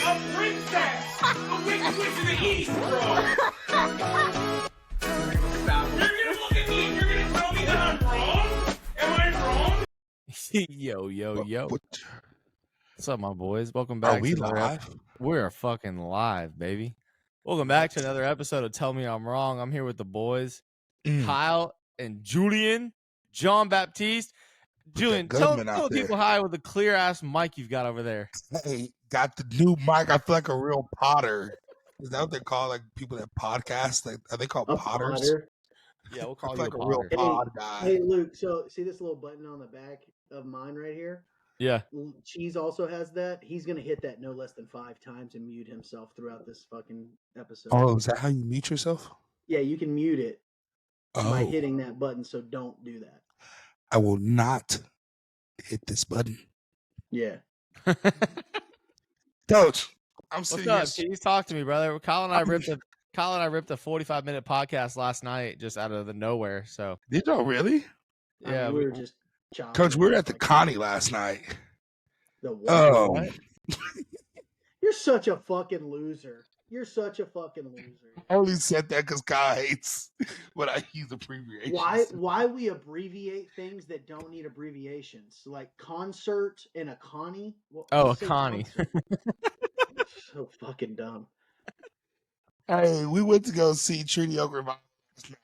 a princess! A wicked witch of the east, bro! You're gonna look at me and you're gonna tell me that I'm wrong? Am I wrong? Yo. What's up, my boys? Welcome Are back we to another live? We're fucking live, baby. Welcome back to another episode of Tell Me I'm Wrong. I'm here with the boys, Kyle and Julian, John Baptiste. Julian, tell the people hi with the clear ass mic you've got over there. Hey, got the new mic. I feel like a real Potter. Is that what they call like people that podcast? Like, are they called Potters? Potter. Yeah, we'll call I you feel like a a real Potter. pod guy. Hey, Luke. So see this little button on the back of mine right here? Yeah. Cheese also has that. He's gonna hit that no less than 5 times and mute himself throughout this fucking episode. Oh, is that how you mute yourself? Yeah, you can mute it by Oh, hitting that button. So don't do that. I will not hit this button. Yeah. Coach, I'm What's sitting up? here. Please talk to me, brother. Kyle and I ripped a 45-minute podcast last night just out of the nowhere. So Did y'all really? yeah, we were just chopping. Coach, we were at the Connie last night. The what? What? You're such a fucking loser. You're such a fucking loser. I only said that because Kyle hates when I use abbreviations. Why we abbreviate things that don't need abbreviations? Like concert and a Connie? Well, Oh, let's a say Connie. concert. So fucking dumb. Hey, we went to go see Trinity Oak Revival last night.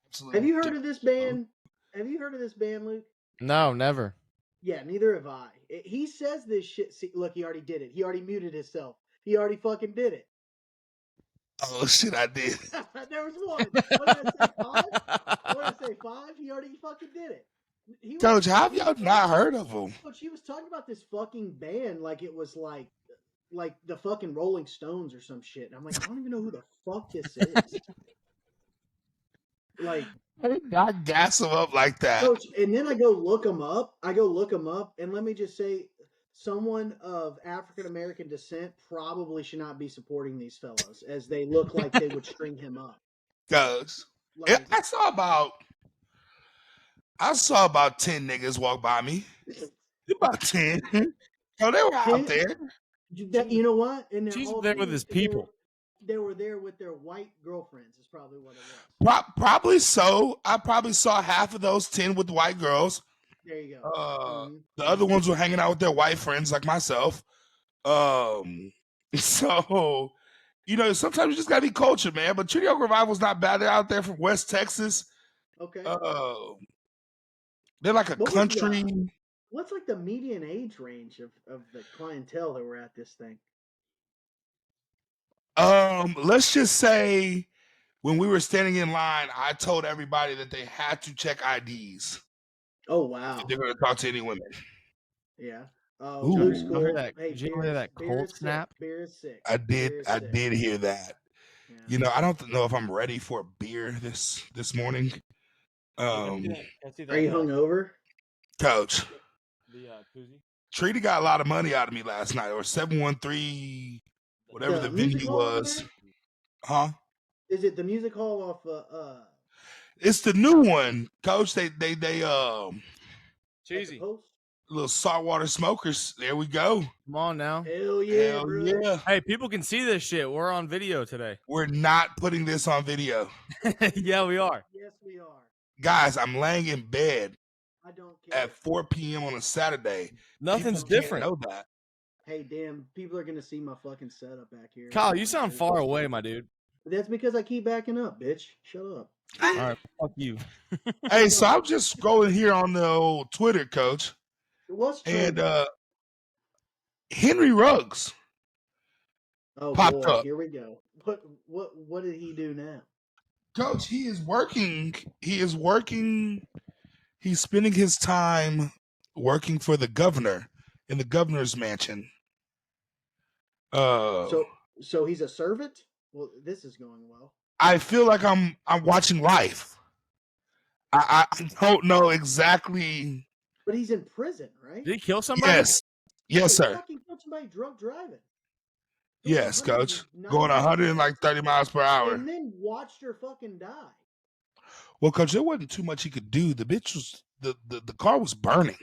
Absolutely. Have you heard of this band? Have you heard of this band, Luke? No, never. Yeah, neither have I. He says this shit. See, look, he already did it. He already muted himself. He already fucking did it. Oh shit, I did. There was one. What did I say, 5? What did I say, 5? He already fucking did it. Coach, how have y'all not heard of him? Coach, he was talking about this fucking band like it was like the fucking Rolling Stones or some shit. And I'm like, I don't even know who the fuck this is. Like, not gas him up like that. Coach, and then I go look him up. And let me just say, someone of African American descent probably should not be supporting these fellows, as they look like they would string him up. Coach, Like, I saw about 10 niggas walk by me. About 10. So they were out there. You know what? And She's there with his people. They were there with their white girlfriends, is probably what it was. Probably so. I probably saw half of those 10 with white girls. There you go. The other ones were hanging out with their white friends like myself. So, you know, sometimes you just gotta be cultured, man. But Trinity Oak Revival's not bad. They're out there from West Texas. Okay. They're like a country. What's like the median age range of the clientele that were at this thing? Let's just say when we were standing in line, I told everybody that they had to check IDs. Oh wow! If they're gonna talk to any women. Yeah. Luke's cool. Did you hear that cold snap? Beer is sick. I did hear that. Yeah. You know, I don't know if I'm ready for a beer this morning. Are you hungover, Coach? Treaty got a lot of money out of me last night, or 713, whatever the venue was. Huh? Is it the music hall off? It's the new one, Coach. They cheesy. Little saltwater smokers. There we go. Come on now. Hell yeah, bro. Yeah. Hey, people can see this shit. We're on video today. We're not putting this on video. Yeah, we are. Yes, we are. Guys, I'm laying in bed. I don't care. At 4 p.m. on a Saturday. Nothing's different. Know that. Hey, damn, people are gonna see my fucking setup back here. Kyle, you sound far away, my dude. That's because I keep backing up, bitch. Shut up. All right, fuck you. Hey, so I'm just scrolling here on the old Twitter, Coach. What's true? And Henry Ruggs popped up. Here we go. What did he do now? Coach, he is working. He's spending his time working for the governor in the governor's mansion. So he's a servant? Well, this is going well. I feel like I'm watching Life. I don't know exactly. But he's in prison, right? Did he kill somebody? Yes, sir. He fucking killed somebody drunk driving. Yes, Coach. Going 130 miles per hour. And then watched her fucking die. Well, Coach, there wasn't too much he could do. The bitch was the car was burning.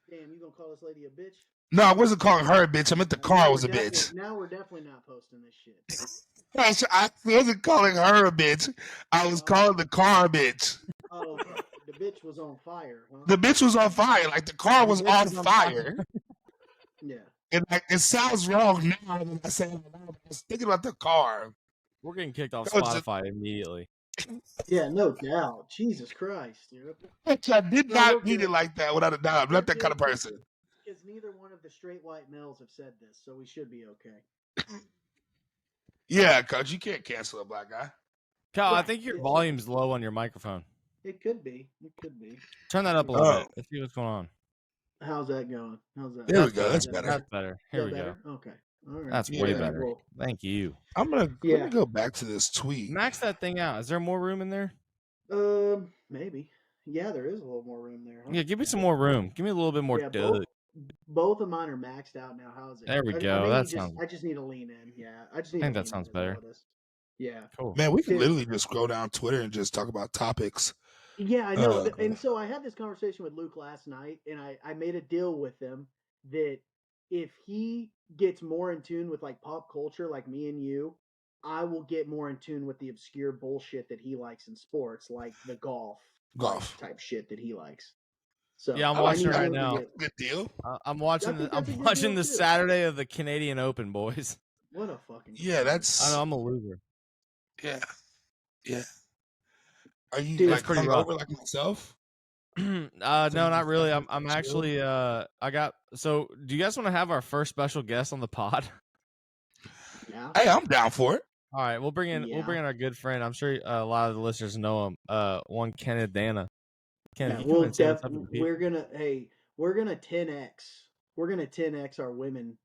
Damn, you gonna call this lady a bitch? No, I wasn't calling her a bitch. I meant the car was a bitch. Now we're definitely not posting this shit. I wasn't calling her a bitch. I was calling the car a bitch. Oh, okay. The bitch was on fire. Huh? The bitch was on fire. Like the car was on fire. Yeah. And like, it sounds wrong now that I say it. I was thinking about the car. We're getting kicked off Spotify immediately. Yeah, no doubt. Jesus Christ, dude. I did not mean it like that without a doubt. I'm not that kind of person. Because neither one of the straight white males have said this, so we should be okay. Yeah, Coach, you can't cancel a black guy. Kyle, I think your volume's low on your microphone. It could be. It could be. Turn that up a little bit. Let's see what's going on. How's that going? How's that? There we go. That's better. That's better. Here we go. Okay. All right. That's way better. Well, thank you. Let me go back to this tweet. Max that thing out. Is there more room in there? Maybe. Yeah, there is a little more room there. Huh? Yeah, give me some more room. Give me a little bit more. Both of mine are maxed out now. How's it? There we go. I just need to lean in. Yeah, I think that sounds better. Yeah. Cool. Man, we can literally just scroll down Twitter and just talk about topics. Yeah, I know. And so I had this conversation with Luke last night, and I made a deal with him that if he gets more in tune with like pop culture, like me and you, I will get more in tune with the obscure bullshit that he likes in sports, like the golf type shit that he likes. So yeah, I'm watching it right now. Good deal. I'm watching the Saturday of the Canadian Open, boys. What a fucking that's. I know I'm a loser. Yeah. Are you like pretty over like myself? No, not really. I'm actually so do you guys want to have our first special guest on the pod? Yeah. Hey, I'm down for it. All right, we'll bring in our good friend. I'm sure a lot of the listeners know him. One Kenneth Dana. Kenneth, we're gonna 10x. We're gonna 10x our women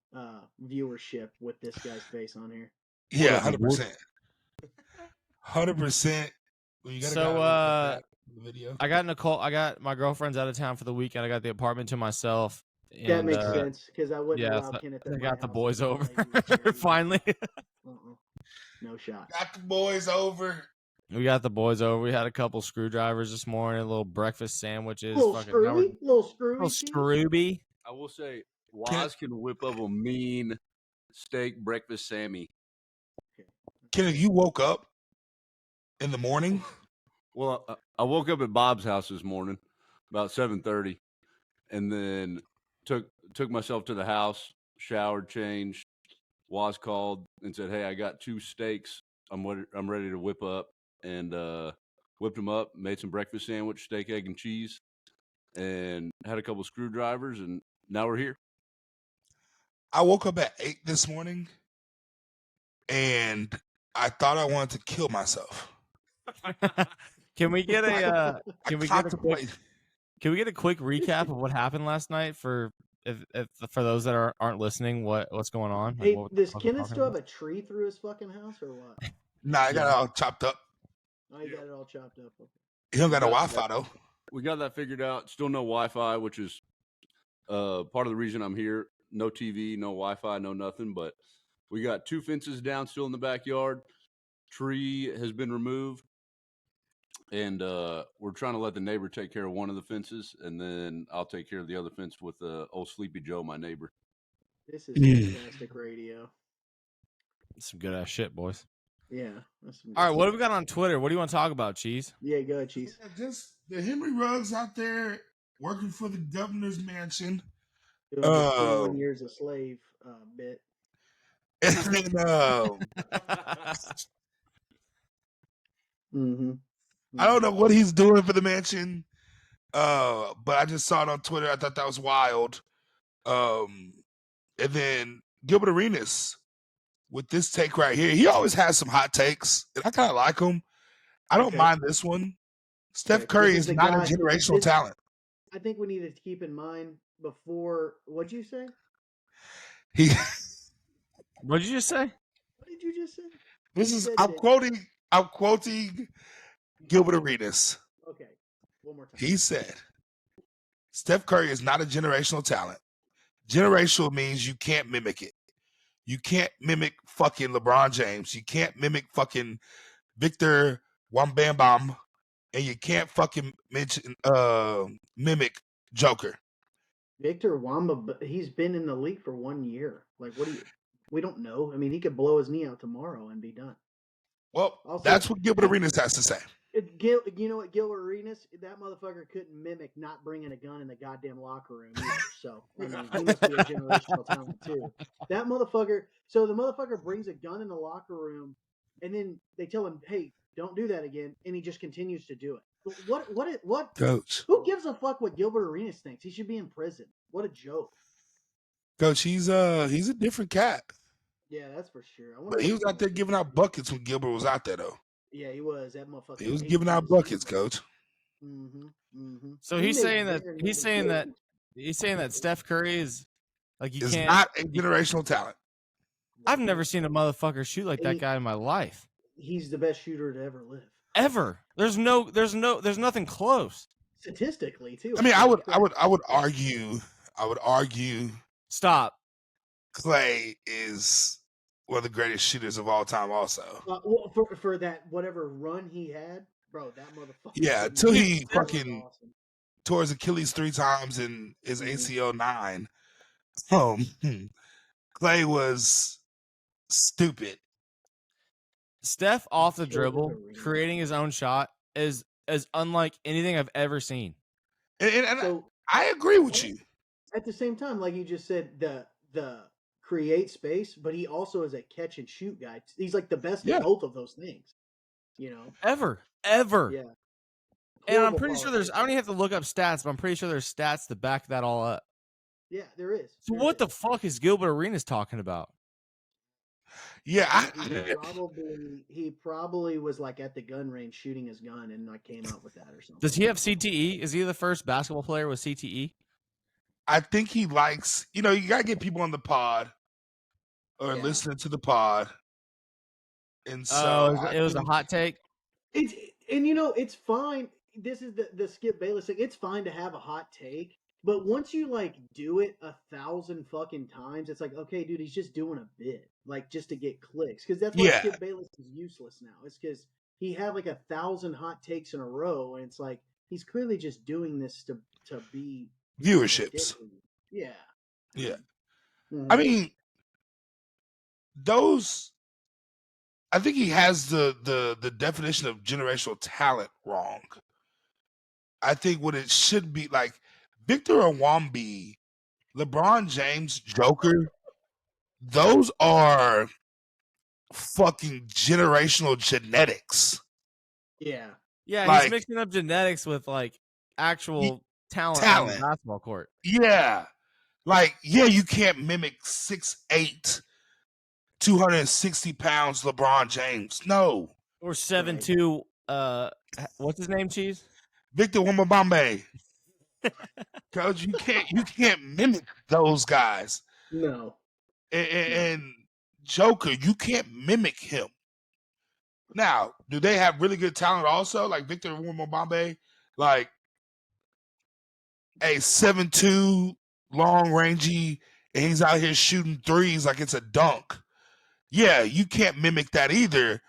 viewership with this guy's face on here. Yeah, 100%. 100%. So video. I got Nicole. I got my girlfriend's out of town for the weekend. I got the apartment to myself. That makes sense because I wouldn't allow Kenneth. I got the boys over finally. No shot. Got the boys over. We got the boys over. We had a couple screwdrivers this morning, a little breakfast sandwiches. Little scrooby. I will say, Waz can whip up a mean steak breakfast Sammy. Kenneth, you woke up in the morning? Well, I woke up at Bob's house this morning about 7:30, and then took myself to the house, showered, changed. Waz called and said, "Hey, I got 2 steaks. I'm ready to whip up," and whipped them up. Made some breakfast sandwich, steak, egg, and cheese, and had a couple screwdrivers, and now we're here. I woke up at 8 this morning, and I thought I wanted to kill myself. Can we get a quick recap of what happened last night for those that aren't listening? What's going on? Hey, does Kenneth still have a tree through his fucking house or what? Nah, I got it all chopped up. Oh, you got it all chopped up. Okay. He don't got no Wi-Fi though. We got that figured out. Still no Wi-Fi, which is part of the reason I'm here. No TV, no Wi-Fi, no nothing. But we got 2 fences down still in the backyard. Tree has been removed. And we're trying to let the neighbor take care of one of the fences, and then I'll take care of the other fence with old Sleepy Joe, my neighbor. This is fantastic radio. Some good ass shit, boys. Yeah. All right, what have we got on Twitter? What do you want to talk about, Cheese? Yeah, go ahead, Cheese. Just the Henry Ruggs out there working for the governor's mansion. 21 years a slave bit. And then, mm-hmm. I don't know what he's doing for the mansion, but I just saw it on Twitter. I thought that was wild. And then Gilbert Arenas with this take right here. He always has some hot takes, and I kind of like him. I don't mind this one. Steph Curry is not a generational talent. I think we need to keep in mind before. What'd you say? What did you just say? What did you just say? This is I'm quoting Gilbert Arenas. Okay, one more time. He said, Steph Curry is not a generational talent. Generational means you can't mimic it. You can't mimic fucking LeBron James. You can't mimic fucking Victor Wembanyama. And you can't fucking mimic Joker. Victor Wamba, but he's been in the league for 1 year. Like, what do you? We don't know. I mean, he could blow his knee out tomorrow and be done. Well, Also, that's what Gilbert Arenas has to say. You know what, Gilbert Arenas, that motherfucker couldn't mimic not bringing a gun in the goddamn locker room either. So, I mean, he must be a generational talent too. That motherfucker. So the motherfucker brings a gun in the locker room, and then they tell him, "Hey, don't do that again," and he just continues to do it. What? Coach. Who gives a fuck what Gilbert Arenas thinks? He should be in prison. What a joke. Coach, he's a different cat. Yeah, that's for sure. But he was out there giving out buckets when Gilbert was out there, though. Yeah, he was. That motherfucker. He was giving out buckets, Coach. So he's saying that Steph Curry is like you Is can't. not a generational talent. I've never seen a motherfucker shoot like that guy in my life. He's the best shooter to ever live. Ever. There's nothing close. Statistically, too. I mean, I would argue. Stop. Clay is one of the greatest shooters of all time. Also, well, for that whatever run he had, bro, that motherfucker. Yeah, until he was fucking awesome. tore his Achilles 3 times and his ACL 9. Clay was stupid. Steph off the dribble, creating his own shot is as unlike anything I've ever seen. And So I agree with you. at the same time, like you just said, the create space, but he also is a catch and shoot guy. He's like the best Yeah. at both of those things. You know, Ever. yeah. And I'm Horrible pretty sure there's. I don't even have to look up stats, but I'm pretty sure there's stats to back that all up. Yeah, there is. So There what is. the fuck is Gilbert Arenas talking about? Yeah, He probably was like at the gun range shooting his gun and like came out with that or something. Does he have CTE? Is he the first basketball player with CTE? I think he likes, you gotta get people on the pod or listening to the pod. And so it was a hot take. It's fine. This is the Skip Bayless thing. It's fine to have a hot take, but once you like do it 1,000 fucking times, it's like, okay, dude, he's just doing a bit, like just to get clicks. Because that's why Skip Bayless is useless now. It's because he had like 1,000 hot takes in a row, and it's like he's clearly just doing this to be viewerships. Yeah. Yeah. Mhm. I mean, I think he has the definition of generational talent wrong. I think what it should be like Victor Nwambi, LeBron James, Joker, those are fucking generational genetics. Yeah. Yeah, Like- he's mixing up genetics with like actual talent on the basketball court. Yeah. Like, yeah, you can't mimic 6'8", 260 pounds LeBron James. No. Or 7'2", what's his name, Cheese? Victor Wembanyama. Coach, you can't mimic those guys. No. And Joker, you can't mimic him. Now, do they have really good talent also? Like Victor Wembanyama, like a 7'2", long rangy, and he's out here shooting threes like it's a dunk. Yeah, you can't mimic that either.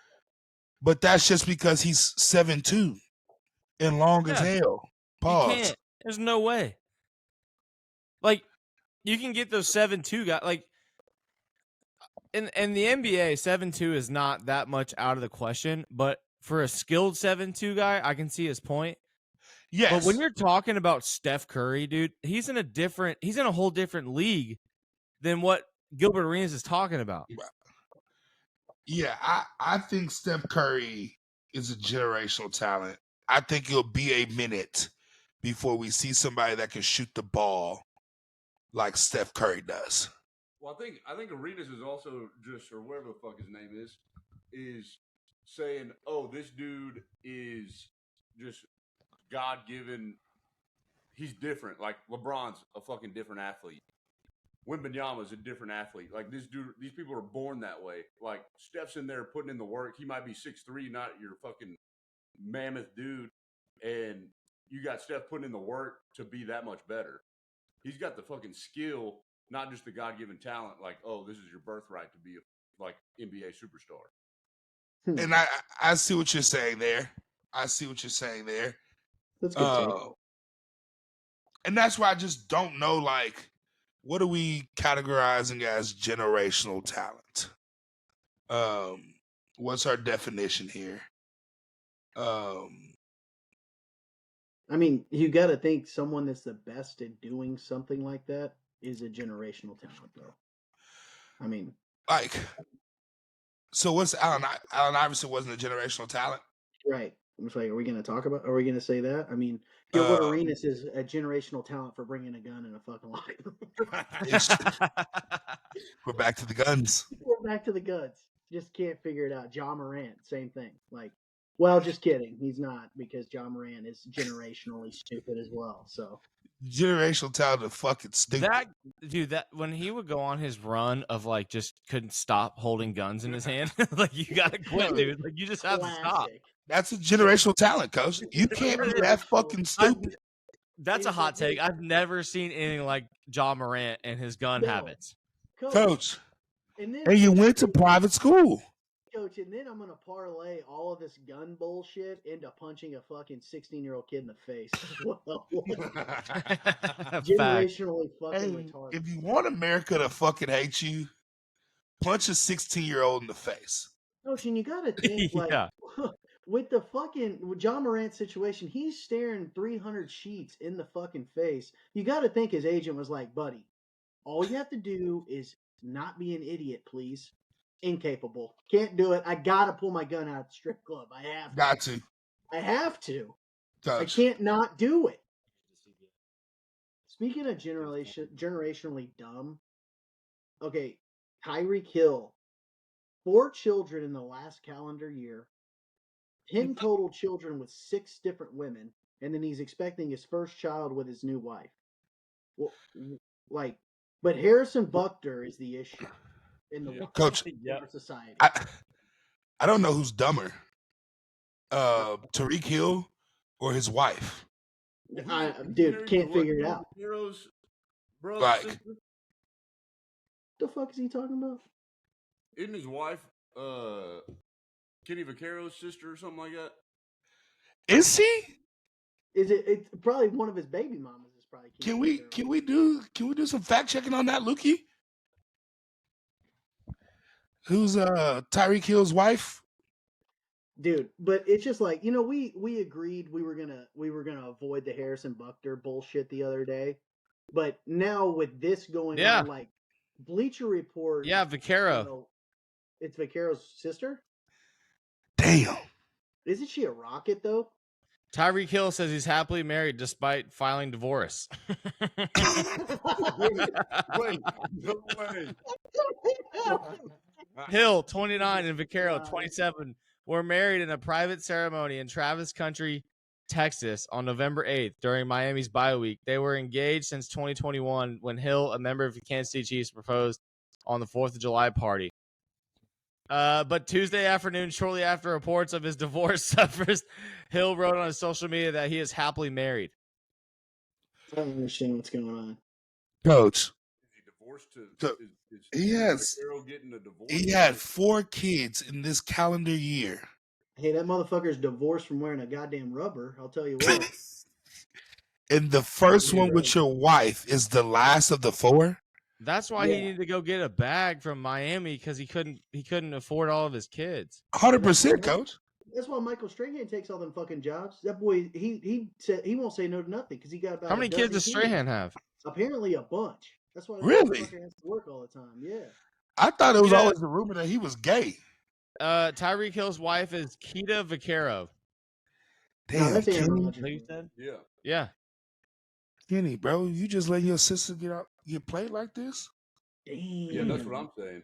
But that's just because he's 7'2" and long as hell. Pause. You can't. There's no way. Like, you can get those 7'2" guys. Like, in the NBA, 7'2" is not that much out of the question. But for a skilled 7'2" guy, I can see his point. Yes. But when you're talking about Steph Curry, dude, he's in a whole different league than what Gilbert Arenas is talking about. Yeah, I think Steph Curry is a generational talent. I think it'll be a minute before we see somebody that can shoot the ball like Steph Curry does. Well, I think Arenas is also just, or whatever the fuck his name is saying, oh, this dude is just God-given. He's different. Like LeBron's a fucking different athlete. Wembanyama's a different athlete. Like these people are born that way. Like Steph's in there putting in the work. He might be 6'3", not your fucking mammoth dude, and you got Steph putting in the work to be that much better. He's got the fucking skill, not just the God-given talent. Like, oh, this is your birthright to be a like NBA superstar. And I see what you're saying there. That's good. And that's why I just don't know, like, what are we categorizing as generational talent? What's our definition here? I mean, you got to think someone that's the best at doing something like that is a generational talent, though. I mean, like, so what's Allen Iverson wasn't a generational talent? Right. I'm like, are we going to say that? I mean, Gilbert Arenas is a generational talent for bringing a gun in a fucking locker room. We're back to the guns. We're back to the guns. Just can't figure it out. Ja Morant, same thing. Like, well, just kidding. He's not, because Ja Morant is generationally stupid as well. So generational talent is fucking stupid. That when he would go on his run of like just couldn't stop holding guns in his hand, like you gotta quit, dude. Like you just have to stop. That's a generational talent, coach. You can't be that fucking stupid. That's a hot take. I've never seen anything like Ja Morant and his gun habits. Coach. And you went to private school. Coach, and then I'm going to parlay all of this gun bullshit into punching a fucking 16-year-old kid in the face. Generationally fucking retarded. If you want America to fucking hate you, punch a 16-year-old in the face. Coach, and you got to think, like, with the fucking Ja Morant situation, he's staring 300 sheets in the fucking face. You got to think his agent was like, buddy, all you have to do is not be an idiot, please. Incapable. Can't do it. I gotta pull my gun out at the strip club. I have to. I have to. I can't not do it. Speaking of generationally dumb, okay, Tyreek Hill, 4 children in the last calendar year, 10 total children with 6 different women, and then he's expecting his first child with his new wife. Well, like, but Harrison Butker is the issue. In the Coach, society. I don't know who's dumber, Tyreek Hill or his wife. Dude, can't figure it out. Heroes, bro. Like, the fuck is he talking about? Isn't his wife Kenny Vaccaro's sister or something like that? Is she? Is it? It's probably one of his baby mamas. Is probably. Can we do some fact checking on that, Lukey? Who's Tyreek Hill's wife? Dude, but it's just like, you know, we agreed we were gonna avoid the Harrison Butker bullshit the other day, but now with this going on, like Bleacher Report, Vaccaro. You know, it's Vaccaro's sister. Damn, isn't she a rocket though? Tyreek Hill says he's happily married despite filing divorce. Wait, no way. Hill, 29, and Vaccaro, 27, were married in a private ceremony in Travis Country, Texas, on November 8th during Miami's bye week. They were engaged since 2021 when Hill, a member of the Kansas City Chiefs, proposed on the 4th of July party. But Tuesday afternoon, shortly after reports of his divorce surfaced, Hill wrote on his social media that he is happily married. I don't understand what's going on. Coach. He had 4 kids in this calendar year. Hey, that motherfucker's divorced from wearing a goddamn rubber. I'll tell you what. And the first one with your wife is the last of the 4. That's why he needed to go get a bag from Miami because he couldn't afford all of his kids. 100%, Coach. That's why Michael Strahan takes all them fucking jobs. That boy, he said he won't say no to nothing because he got about. How many kids does Strahan have? Apparently a bunch. That's why really has to work all the time. Yeah. I thought it was always a rumor that he was gay. Tyreek Hill's wife is Keita Vaccaro. Damn, that's Kenny. You said? Yeah. Kenny, bro, you just letting your sister get played like this? Damn. Yeah, that's what I'm saying.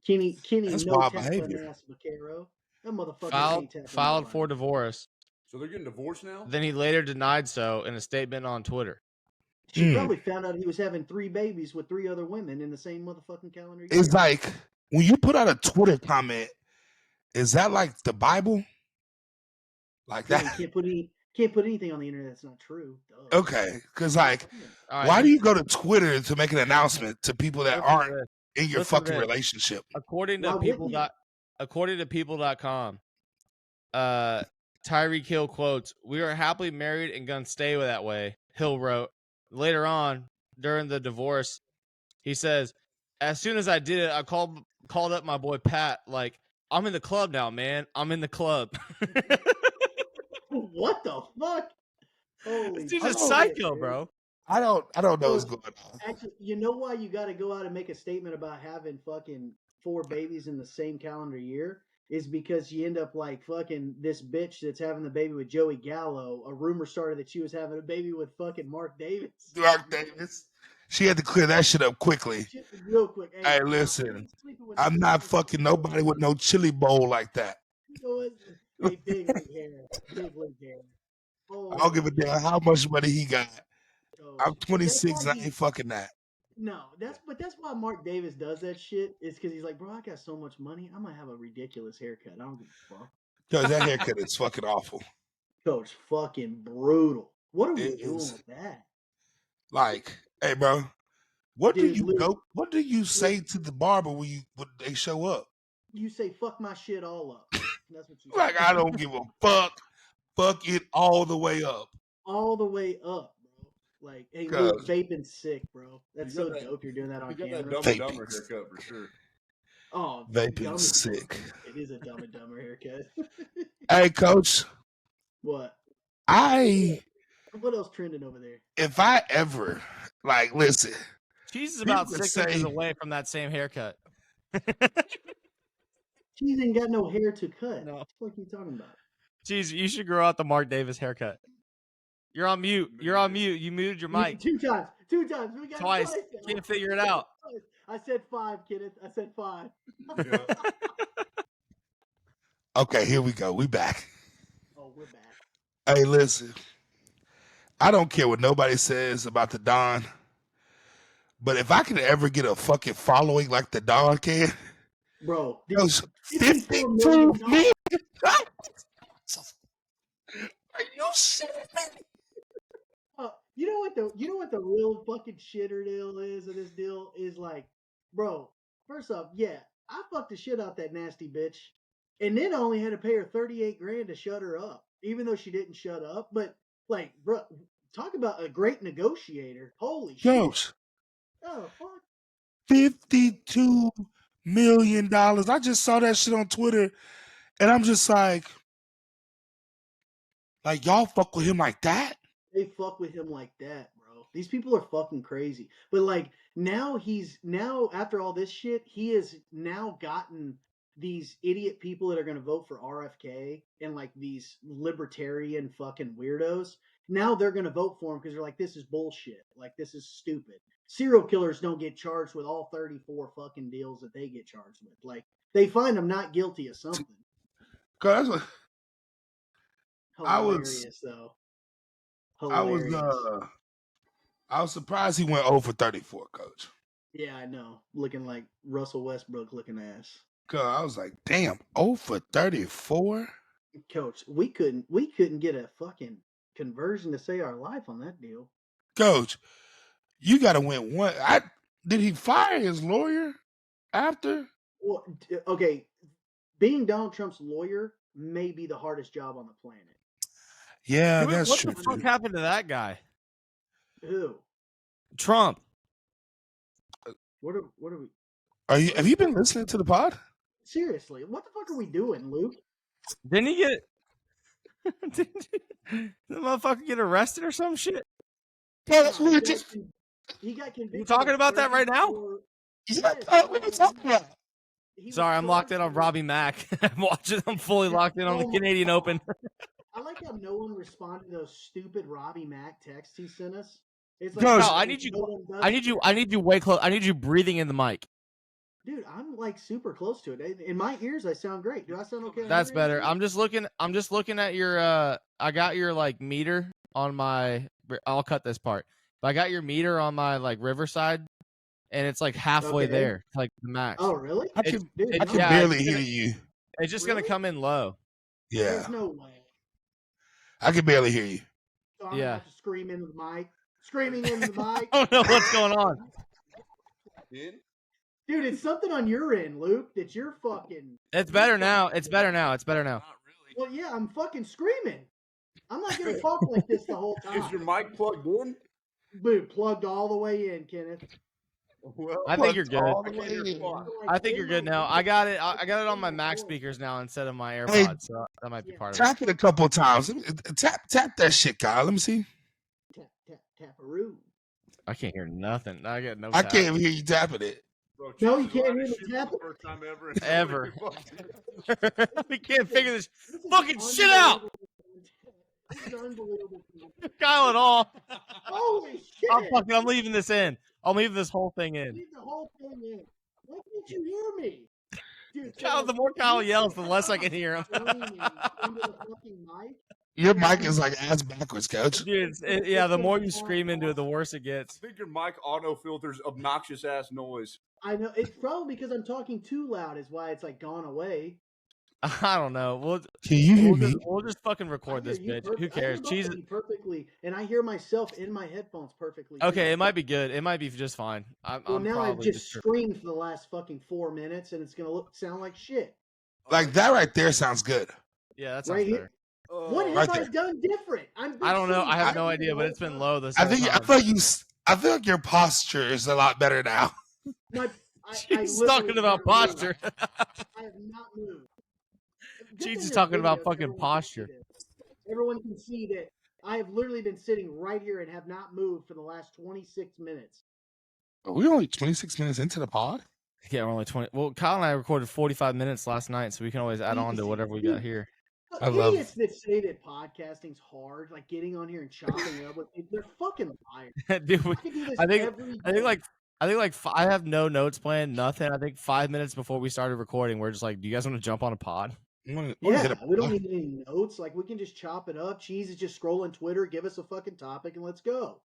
Kenny, that's no wild tap behavior. ass Vaccaro. That motherfucker filed for divorce. So they're getting divorced now? Then he later denied so in a statement on Twitter. She probably found out he was having 3 babies with 3 other women in the same motherfucking calendar year. It's like when you put out a Twitter comment, is that like the Bible? Like that? You can't put anything on the internet that's not true. Duh. Okay, because like, why do you go to Twitter to make an announcement to people that aren't in your fucking relationship? According to people.com, Tyreek Hill quotes, "We are happily married and gonna stay that way. Hill wrote later on during the divorce. He says, as soon as I did it, I called up my boy Pat. Like, I'm in the club now, man. I'm in the club. What the fuck? Holy This dude's I a don't- psycho, dude. bro. I don't know So, what's going on. Actually, you know why you got to go out and make a statement about having fucking 4 babies in the same calendar year? Is because you end up like fucking this bitch that's having the baby with Joey Gallo. A rumor started that she was having a baby with fucking Mark Davis. Mark Davis. She had to clear that shit up quickly. Real quick. Hey, nah, listen, sleeping with I'm no not bitch. fucking nobody with no chili bowl like that. You know what? Hey, big league hair. Big league hair. I don't give a damn how much money he got. I'm 26 and I ain't fucking that. No, that's why Mark Davis does that shit. Is because he's like, bro, I got so much money, I'm gonna have a ridiculous haircut. I don't give a fuck. Cause that haircut is fucking awful. Coach, fucking brutal. What are we It doing is. with that? Like, hey, bro, what Dude, do you Luke, go? What do you say to the barber when they show up? You say fuck my shit all up. That's what you say. Like, I don't give a fuck. Fuck it all the way up. All the way up, bro. Like, hey, Cause- Luke, vaping sick, bro. That's You so got that- dope. You're doing that on You got that camera. Dumb and Vaping. Dumber haircut for sure. Oh, Vaping dumb sick. It is a Dumb and Dumber haircut. Hey, coach, What? what else trending over there? if I ever like listen, Cheese is about People 6 say- inches away from that same haircut. Cheese ain't got no hair to cut. No. What the fuck are you talking about? Cheese, you should grow out the Mark Davis haircut. You're on mute. You're on mute. You muted your mic. Two times. We got Twice. now. Can't figure it out. I said 5, Kenneth. I said 5. okay, here we go. We back. Oh, we're back. Hey, listen, I don't care what nobody says about the Don, but if I could ever get a fucking following like the Don can, Bro, those $54 52 million. million. Are you shitting me? You know what the real fucking shitter deal is of this deal is like, bro, first off, yeah, I fucked the shit out that nasty bitch. And then I only had to pay her $38,000 to shut her up, even though she didn't shut up. But like, bro, talk about a great negotiator. Holy shit. Coach, Oh, fuck. $52 million. I just saw that shit on Twitter, and I'm just like y'all fuck with him like that? They fuck with him like that, bro. These people are fucking crazy. But like now after all this shit, he has now gotten these idiot people that are gonna vote for RFK and like these libertarian fucking weirdos. Now they're gonna vote for him because they're like, this is bullshit. Like this is stupid. Serial killers don't get charged with all 34 fucking deals that they get charged with. Like they find them not guilty of something. Cause that's what Hilarious though. Hilarious. I was surprised he went over 34, coach. Yeah, I know. Looking like Russell Westbrook looking ass. Cause I was like, damn, over 34? Coach, we couldn't get a fucking conversion to save our life on that deal. Coach, you gotta win one. Did he fire his lawyer after? Well, okay, being Donald Trump's lawyer may be the hardest job on the planet. Yeah, Dude, that's what true. the fuck too. happened to that guy? Who? Trump. What are we? Have you been listening to the pod? Seriously, what the fuck are we doing, Luke? Didn't he get? Did the motherfucker get arrested or some shit? Yeah, that's what we He were got just. he got convicted. You talking of about that right now? 34 Yeah, Yes, we were talking about. he was Sorry, I'm locked in charged on with- Robbie Mack. I'm watching. I'm fully locked in on the Oh my Canadian God. Open. I like how no one responded to those stupid Robbie Mack texts he sent us. It's Coach- No, I need you- no one does I need you. care. I need you way close. I need you breathing in the mic. Dude, I'm like super close to it. In my ears, I sound great. Do I sound okay? on That's your ears, better. too? I'm just looking at your. I got your like meter on my. I'll cut this part. But I got your meter on my like Riverside, and it's like halfway Okay. there, like the max. Oh, really? I It- can, Dude, I it- can yeah, barely it's hear gonna- you. It's just Really? gonna come in low. Yeah, There's no way. I can barely hear you. So I'm gonna Yeah. have to scream into the mic. Screaming into the mic. I don't know what's going on. Dude, it's something on your end, Luke, that you're fucking. It's better now. It's better now. It's better now. Not really. Well, yeah, I'm fucking screaming. I'm not gonna talk like this the whole time. Is your mic plugged in? Dude, plugged all the way in, Kenneth. Well, I think you're good. All I the can't way hear in. squat. I think you're good now. I got it. I got it on my Mac speakers now instead of my AirPods, Hey, so that might be part of it. Tap it a couple of times. Tap that shit, Kyle. Let me see. Tap, tap, taparoo. I can't hear nothing. I got no. I tap. can't even hear you tapping it. Bro, No, you Jesus, can't I hear had me to shoot tap for it. the first time ever. Ever. We can't figure this This is fucking shit out. This is unbelievable. Kyle at all. Holy shit! I'm leaving this in. I'm leaving this whole thing in. Leave the whole thing in. Why can't you hear me? Dude, Kyle, the more Kyle yells, the less I can hear him. screaming into the fucking mic. Your mic is like ass backwards, coach. Dude, yeah, the more you scream into it, the worse it I gets. think your mic auto filters obnoxious ass noise. I know it's probably because I'm talking too loud. Is why it's like gone away. I don't know. Can you hear me? We'll just fucking I record hear this you bitch. perfect- Who I hear cares? both Cheese. of you perfectly, and I hear myself in my headphones perfectly. too. Okay, it might be good. It might be just fine. I'm Now I've probably just screamed for the last fucking 4 minutes, and it's gonna sound like shit. Like that right there sounds good. Yeah, that sounds Right here? better. What have Right I there. done different? I don't know. I have no idea, but it's been low this I whole think time. I feel like your posture is a lot better now. She's talking about posture. I have not moved. Good She's thing just there's talking about video, fucking everyone can see posture. this. Everyone can see that I have literally been sitting right here and have not moved for the last 26 minutes. We're only 26 minutes into the pod. Yeah, we're only 20. Well, Kyle and I recorded 45 minutes last night, so we can always add on to Easy. whatever we got here. I love- Idiots that say that podcasting's hard, like getting on here and chopping it up with people, they're fucking liars. Dude, I can do this I think every I think day. like I have no notes planned, nothing. I think 5 minutes before we started recording, we're just like, "Do you guys want to jump on a pod?" Wanna hit Yeah, a we don't pod? need any notes. Like we can just chop it up. Cheese is just scrolling Twitter, give us a fucking topic, and let's go.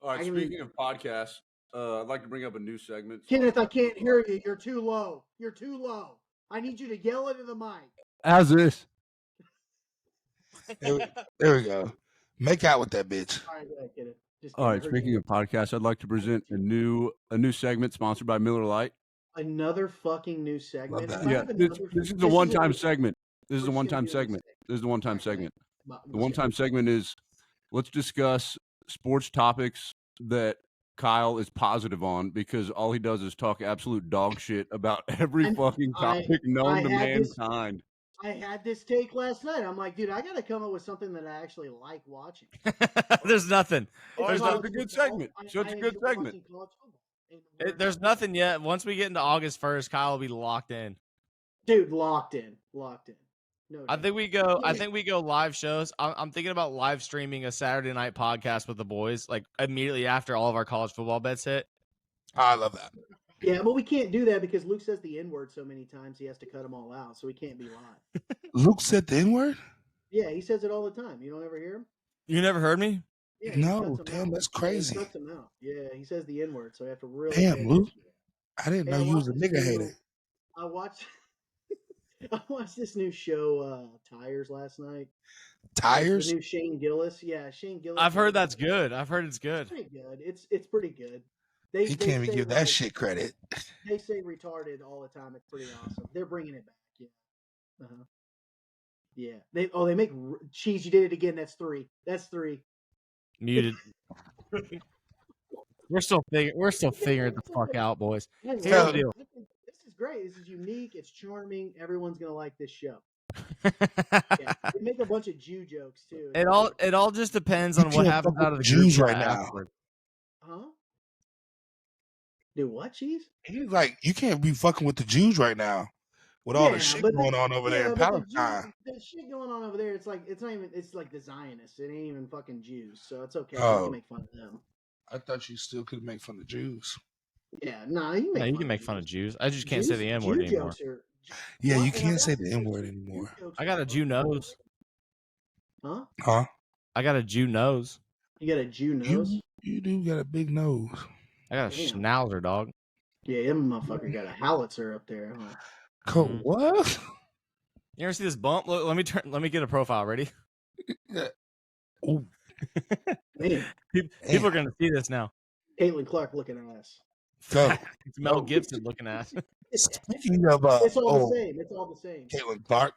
All right, I mean- speaking of podcasts, I'd like to bring up a new segment. Kenneth, I can't hear you. You're too low. You're too low. I need you to yell into the mic. How's this? There we go. Make out with that bitch. All right, go ahead, Kenneth. Just All right, heard speaking you. of podcasts, I'd like to present a new segment sponsored by Miller Lite. Another fucking new segment. that. If I Yeah, have this another- is this a is one-time what- segment. This is we're a just one-time gonna do segment. This is a one-time segment. The Let's go. one-time segment is let's discuss sports topics that Kyle is positive on because all he does is talk absolute dog shit about every And fucking I- topic known to had this- mankind. I had this take last night. I'm like, dude, I got to come up with something that I actually like watching. There's nothing. Oh, There's so no- it's a good segment. So it's a good enjoy segment. watching college football. And we're There's not- nothing yet. Once we get into August 1st, Kyle will be locked in. Dude, locked in. No, I doubt. think we go. I think we go live shows. I'm thinking about live streaming a Saturday night podcast with the boys, like immediately after all of our college football bets hit. I love that. Yeah, but we can't do that because Luke says the N word so many times he has to cut them all out, so we can't be live. Luke said the N word? Yeah, he says it all the time. You don't ever hear him? You never heard me? Yeah, he No, cuts 'em damn, out. that's Yeah, crazy. He cuts them out. Yeah, he says the N word, so I have to really. Damn, pay Luke. attention. I didn't Hey, know I you was a watched this nigga new- hater. I watched. I watched this new show, Tires, last night. Tires? The new Shane Gillis. Yeah, Shane Gillis. I've heard that's good. I've heard it's It's good. pretty good. It's pretty good. He can't even say, give that like, shit credit. They say retarded all the time. It's pretty awesome. They're bringing it back. Yeah. Yeah. They make cheese. You did it again. That's 3. That's 3. Muted. We're still figuring it the fuck out, boys. Hey, Here's the deal. This is great. This is unique. It's charming. Everyone's gonna like this show. Yeah. They make a bunch of Jew jokes too. It all just depends You on what can't happens fuck out of the with group Jews chat right now. afterward. Huh? Do what, cheese? He's like, you can't be fucking with the Jews right now with all Yeah, the shit but going on over there in but the Palestine. The shit going on over there, it's like it's not even. It's like the Zionists. It ain't even fucking Jews, so it's okay. You Oh. can make fun of them. I thought you still could make fun of Jews. Yeah, nah, you can make No, you fun can make fun of Jews. I just can't say Jews- the N word Jew anymore. jokes are- Yeah, Well, you and I can't say also the think N word Jew anymore. jokes I got are a Jew funny. nose. Huh? Huh? I got a Jew nose. You got a Jew nose? You do got a big nose. I got a Damn. schnauzer, dog. Yeah, them motherfucker got a howitzer up there. Huh? Mhm. What? You ever see this bump? Look, let me get a profile. Ready? Ooh, Man, People are gonna see this now. Caitlin Clark looking ass. go. It's Mel Gibson looking at. Speaking of It's all oh, the same. It's all the same. Caitlin Clark,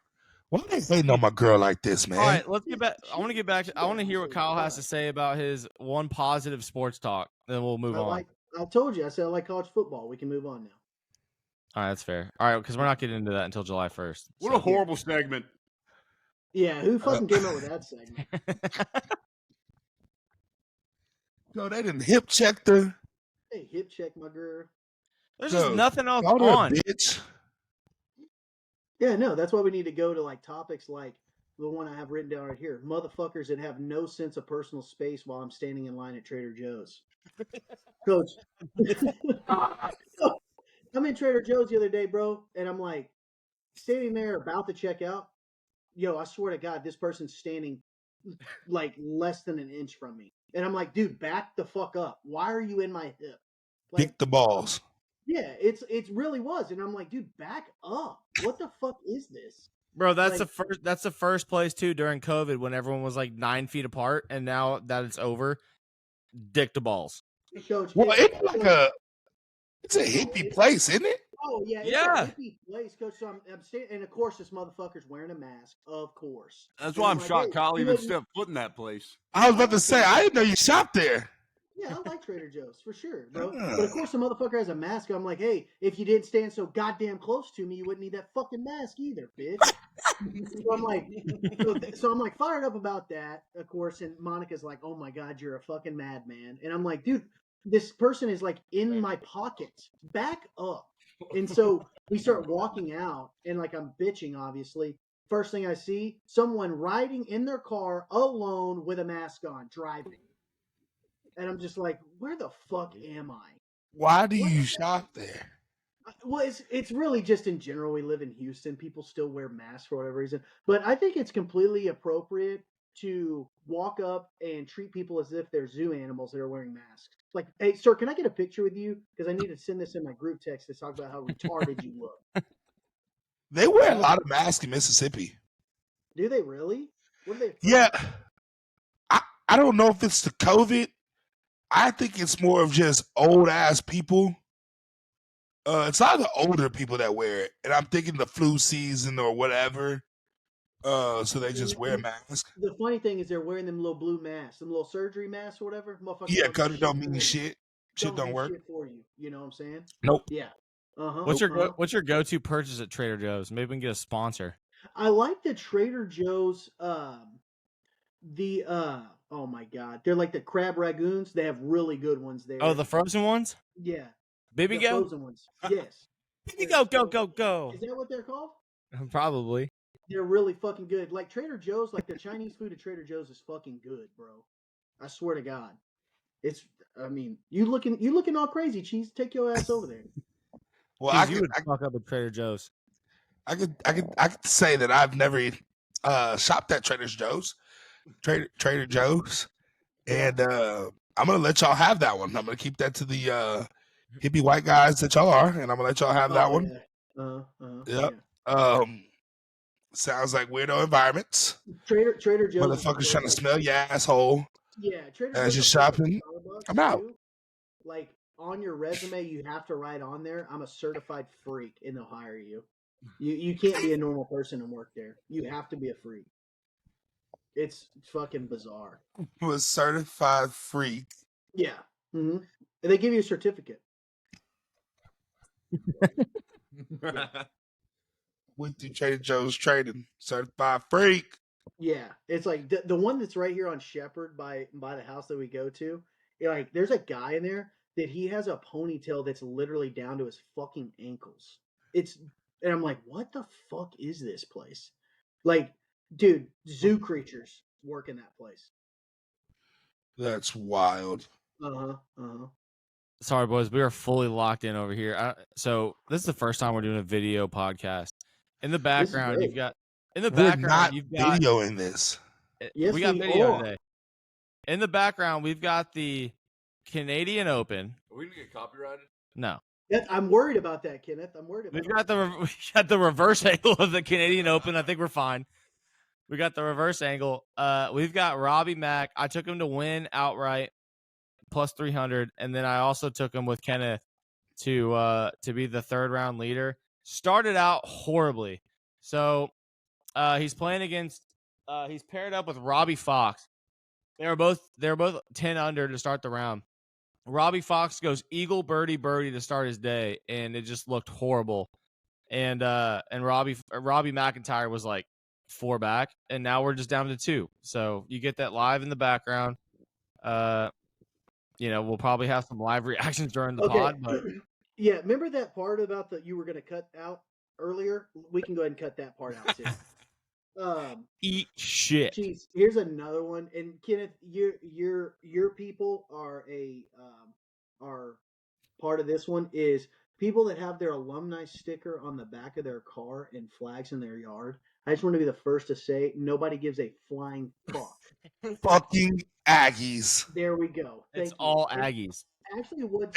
Why they hating on my girl like this, man? All right, let's get back. I want to get back. I want to hear what Kyle has to say about his one positive sports talk. Then we'll move on. I told you. I said I like college football. We can move on now. All right, that's fair. All right, because we're not getting into that until July 1st. What a horrible segment. Yeah, who fucking came up with that segment? No, they didn't hip check the. Hey, hip check my girl. There's just nothing else call her a on. bitch. Yeah, no, that's why we need to go to like topics like the one I have written down right here. Motherfuckers that have no sense of personal space while I'm standing in line at Trader Joe's. Coach. I'm in Trader Joe's the other day, bro, and I'm like standing there about to check out. Yo, I swear to God, this person's standing like less than an inch from me. And I'm like, dude, back the fuck up. Why are you in my hip? Like, Pick the balls. Yeah, it really was. And I'm like, dude, back up. What the fuck is this? Bro, that's the first place too during COVID when everyone was like 9 feet apart, and now that it's over, dick to balls. Coach, well, it's a hippie place, isn't it? Oh yeah, it's a hippie place, Coach. So I'm standing, and of course this motherfucker's wearing a mask. Of course. That's why I'm shocked Kyle even stepped foot in that place. I was about to say, I didn't know you shopped there. Yeah, I like Trader Joe's for sure, bro. But of course the motherfucker has a mask. I'm like, hey, if you didn't stand so goddamn close to me, you wouldn't need that fucking mask either, bitch. so I'm like fired up about that, of course. And Monica's like, oh my God, you're a fucking madman. And I'm like, dude, this person is like in my pocket. Back up. And so we start walking out, and like I'm bitching, obviously. First thing I see, someone riding in their car alone with a mask on, driving. And I'm just like, where the fuck am I? Why do you shop there? Well, it's really just in general. We live in Houston. People still wear masks for whatever reason. But I think it's completely appropriate to walk up and treat people as if they're zoo animals that are wearing masks. Like, hey, sir, can I get a picture with you? Because I need to send this in my group text to talk about how retarded you look. They wear a lot of masks in Mississippi. Do they really? What are they? Yeah. I don't know if it's the COVID. I think it's more of just old ass people. It's not the older people that wear it, and I'm thinking the flu season or whatever. So they just wear masks. The funny thing is they're wearing them little blue masks, them little surgery masks or whatever. Yeah, because it don't mean shit. Shit don't work shit for you. You know what I'm saying? Nope. Yeah. What's your go-to purchase at Trader Joe's? Maybe we can get a sponsor. I like the Trader Joe's. Oh my God, they're like the crab ragoons. They have really good ones there. Oh, the frozen ones? Yeah. Baby the Go? Frozen ones. Yes. Baby Go, go, go, go. Is that what they're called? Probably. They're really fucking good. Like Trader Joe's, like the Chinese food at Trader Joe's is fucking good, bro. I swear to God. You looking all crazy, Cheese. Take your ass over there. Well, I would fuck up at Trader Joe's. I could say that I've never shopped at Trader Joe's. Trader Joe's. And I'm gonna let y'all have that one. I'm gonna keep that to the hippie white guys that y'all are, and I'm gonna let y'all have that one. Yeah. Yep. Sounds like weirdo environments. Trader Joe's. Motherfuckers trying to smell your asshole. Yeah, Trader As Joe's you're shopping. I'm out. Like on your resume, you have to write on there, I'm a certified freak, and they'll hire you. You can't be a normal person and work there. You have to be a freak. It's fucking bizarre. Was certified freak. Yeah. Mm-hmm. And they give you a certificate. Went through Trader Joe's trading. Certified freak. Yeah. It's like the one that's right here on Shepherd by the house that we go to. Like, there's a guy in there that he has a ponytail that's literally down to his fucking ankles. And I'm like, what the fuck is this place? Like, dude, zoo creatures work in that place. That's wild. Sorry, boys, we are fully locked in over here. So this is the first time we're doing a video podcast. In the background, you've got videoing this. Yes, we got video today. In the background, we've got the Canadian Open. Are we gonna get copyrighted? No. I'm worried about that, Kenneth. I'm worried about. We got the reverse angle of the Canadian Open. I think we're fine. We got the reverse angle. We've got Robbie Mack. I took him to win outright, plus 300, and then I also took him with Kenneth to be the third round leader. Started out horribly. So He's playing against. He's paired up with Robbie Fox. They were both 10 under to start the round. Robbie Fox goes eagle birdie to start his day, and it just looked horrible. And Robbie McIntyre was like 4 back, and now we're just down to 2. So you get that live in the background. We'll probably have some live reactions during the pod. But yeah, remember that part about you were going to cut out earlier? We can go ahead and cut that part out too. Eat shit. Geez, here's another one. And Kenneth, your people are are part of this one is people that have their alumni sticker on the back of their car and flags in their yard. I just want to be the first to say nobody gives a flying fuck. Fucking Aggies. There we go. It's all Aggies. Actually, what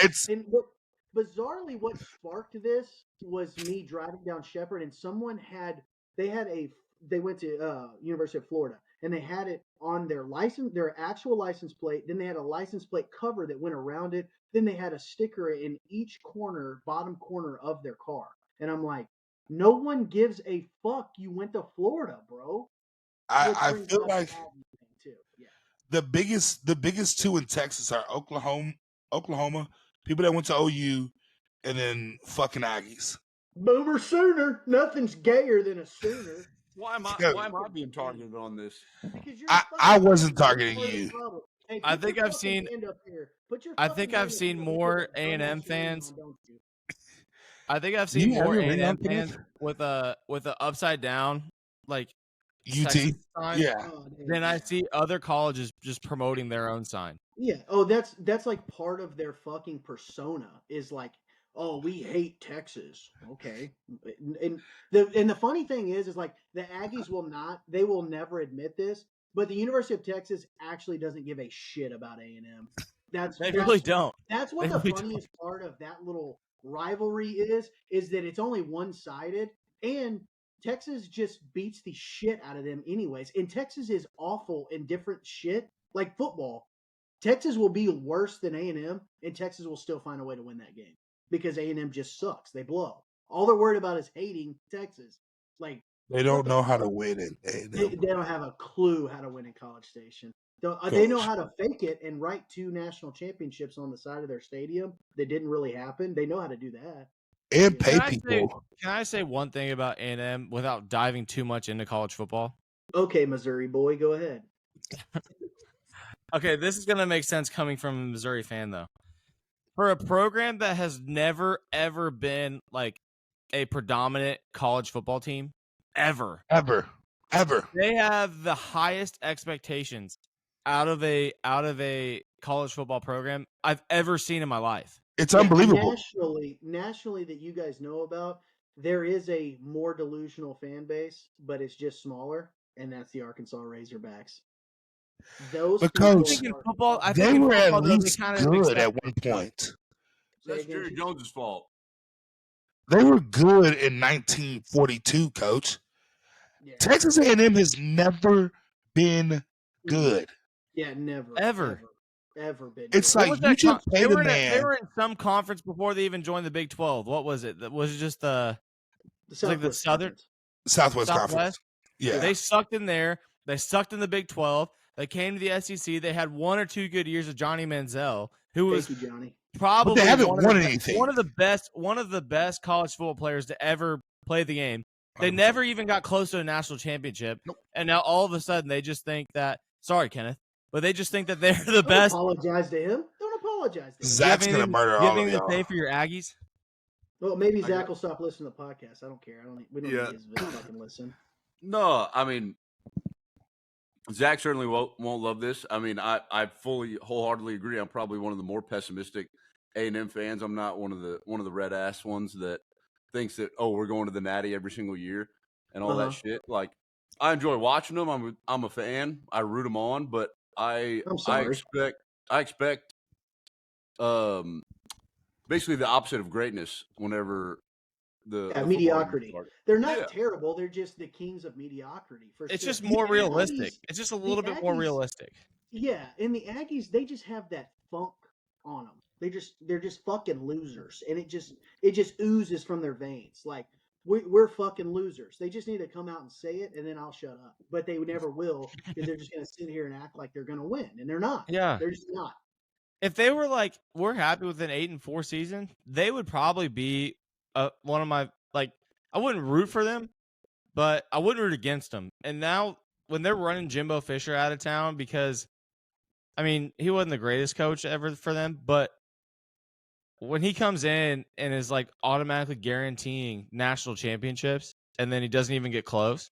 bizarrely what sparked this was me driving down Shepherd, and someone they went to University of Florida, and they had it on their actual license plate. Then they had a license plate cover that went around it. Then they had a sticker in each bottom corner of their car. And I'm like, no one gives a fuck. You went to Florida, bro. I feel like too. Yeah. the biggest 2 in Texas are Oklahoma, people that went to OU, and then fucking Aggies. Boomer Sooner. Nothing's gayer than a Sooner. Why am I being targeted on this? Because I wasn't targeting you. Hey, I think I've seen more A&M fans. I think I've seen more A&M fans with a upside down like UT. Yeah. Then I see other colleges just promoting their own sign. Yeah. Oh, that's like part of their fucking persona is like, oh, we hate Texas. Okay. And the funny thing is like the Aggies they will never admit this, but the University of Texas actually doesn't give a shit about A&M. They really don't. That's what the funniest part of that little rivalry is that it's only one-sided, and Texas just beats the shit out of them anyways. And Texas is awful in different shit, like football. Texas will be worse than A&M, and Texas will still find a way to win that game because A&M just sucks. They blow. All they're worried about is hating Texas. Like they don't know how to win it. They don't have a clue how to win in College Station. They know how to fake it and write 2 national championships on the side of their stadium that didn't really happen. They know how to do that. And pay people. Can I say one thing about A&M without diving too much into college football? Okay, Missouri boy, go ahead. Okay, this is going to make sense coming from a Missouri fan, though. For a program that has never, ever been like a predominant college football team, ever. They have the highest expectations out of a college football program I've ever seen in my life. It's unbelievable. Nationally that you guys know about, there is a more delusional fan base, but it's just smaller, and that's the Arkansas Razorbacks. They were at least good at one point. That's Jerry Jones's fault. They were good in 1942, Coach. Yeah. Texas A&M has never been good. Yeah, never. Ever been. It's good. Like you just played a man. They were in some conference before they even joined the Big 12. What was it? Was it just the Southwest Conference? Yeah. They sucked in there. They sucked in the Big 12. They came to the SEC. They had 1 or 2 good years of Johnny Manziel, who was probably but they haven't won anything. One of the best college football players to ever play the game. They never even got close to a national championship. Nope. And now all of a sudden they just think that sorry, Kenneth, but they just think that they're the best. Don't apologize to him. Don't apologize to him. Zach's gonna murder all of y'all. You have anything to say for your Aggies? Well, maybe Zach will stop listening to the podcast. I don't care. We don't need his fucking listen. No, I mean, Zach certainly won't love this. I mean, I fully, wholeheartedly agree. I'm probably one of the more pessimistic A&M fans. I'm not one of the red ass ones that thinks that we're going to the Natty every single year and all that shit. Like, I enjoy watching them. I'm a fan. I root them on, but I expect basically the opposite of greatness whenever the mediocrity. They're not terrible. They're just the kings of mediocrity. It's just more realistic. It's just a little bit more realistic. Yeah, and the Aggies, they just have that funk on them. They're just fucking losers, and it just oozes from their veins. Like we're fucking losers. They just need to come out and say it, and then I'll shut up. But they never will because they're just going to sit here and act like they're going to win, and they're not. Yeah. They're just not. If they were like, we're happy with an 8-4 season, they would probably be one of my, like, I wouldn't root for them, but I wouldn't root against them. And now when they're running Jimbo Fisher out of town, because, I mean, he wasn't the greatest coach ever for them, but when he comes in and is like automatically guaranteeing national championships and then he doesn't even get close,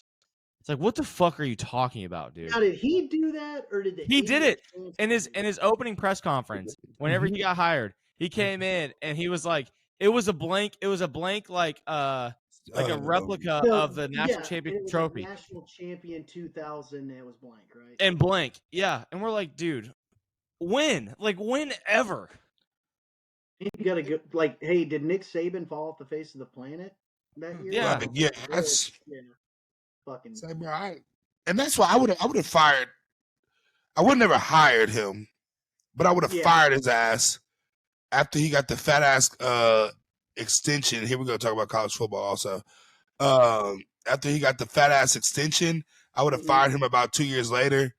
it's like, what the fuck are you talking about, dude? Now, did he do that, or did he did it in his opening press conference? Whenever he got hired, he came in and he was like, it was a blank like a replica of the national championship trophy. National champion 2000. It was blank, right? And blank, yeah. And we're like, dude, when ever? You gotta go. Like, hey, did Nick Saban fall off the face of the planet that year? Yeah, yeah. That's fucking. Like, bro, and that's why I would have fired. I would never hired him, but I would have fired his ass after he got the fat ass extension. Here we go, talk about college football also. After he got the fat ass extension, I would have fired him about 2 years later.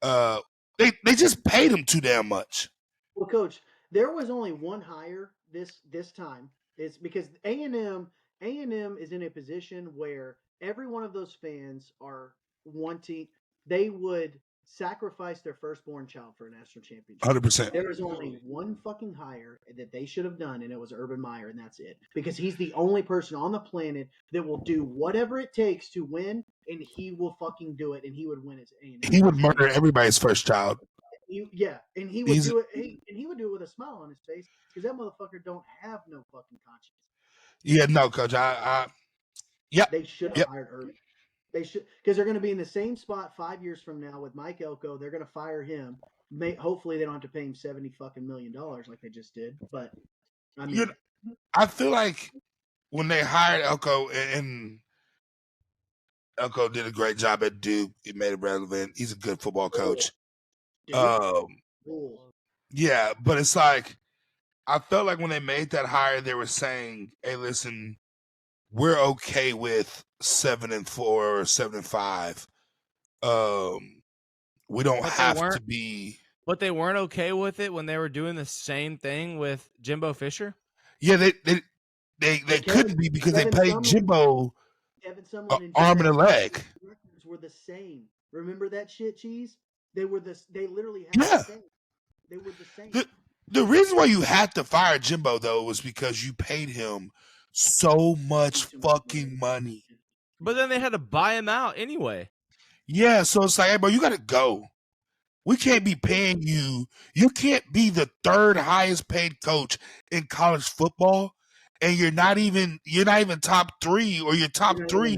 They just paid him too damn much. Well, Coach, there was only one hire this time. It's because A&M is in a position where every one of those fans are wanting. They would sacrifice their firstborn child for a national championship. 100%. There was only one fucking hire that they should have done, and it was Urban Meyer, and that's it. Because he's the only person on the planet that will do whatever it takes to win, and he will fucking do it, and he would win his A&M. He would murder everybody's first child. And he would do it. And he would do it with a smile on his face because that motherfucker don't have no fucking conscience. Yeah, no, Coach. They should have hired Urban. They should, because they're going to be in the same spot 5 years from now with Mike Elko. They're going to fire him. Hopefully, they don't have to pay him $70 fucking million like they just did. But I mean, I feel like when they hired Elko, and Elko did a great job at Duke. He made it relevant. He's a good football coach. Yeah, but it's like I felt like when they made that hire, they were saying, "Hey, listen, we're okay with 7-4 or 7-5. We don't have to be." But they weren't okay with it when they were doing the same thing with Jimbo Fisher. Yeah, they couldn't be because they paid Jimbo arm and a leg. Records were the same. Remember that shit, Cheese? They literally had the same. They were the same. The reason why you had to fire Jimbo though was because you paid him so much fucking money. But then they had to buy him out anyway. Yeah, so it's like, hey, bro, you gotta go. We can't be paying you. You can't be the third highest paid coach in college football, and you're not even top 3 or you're top 3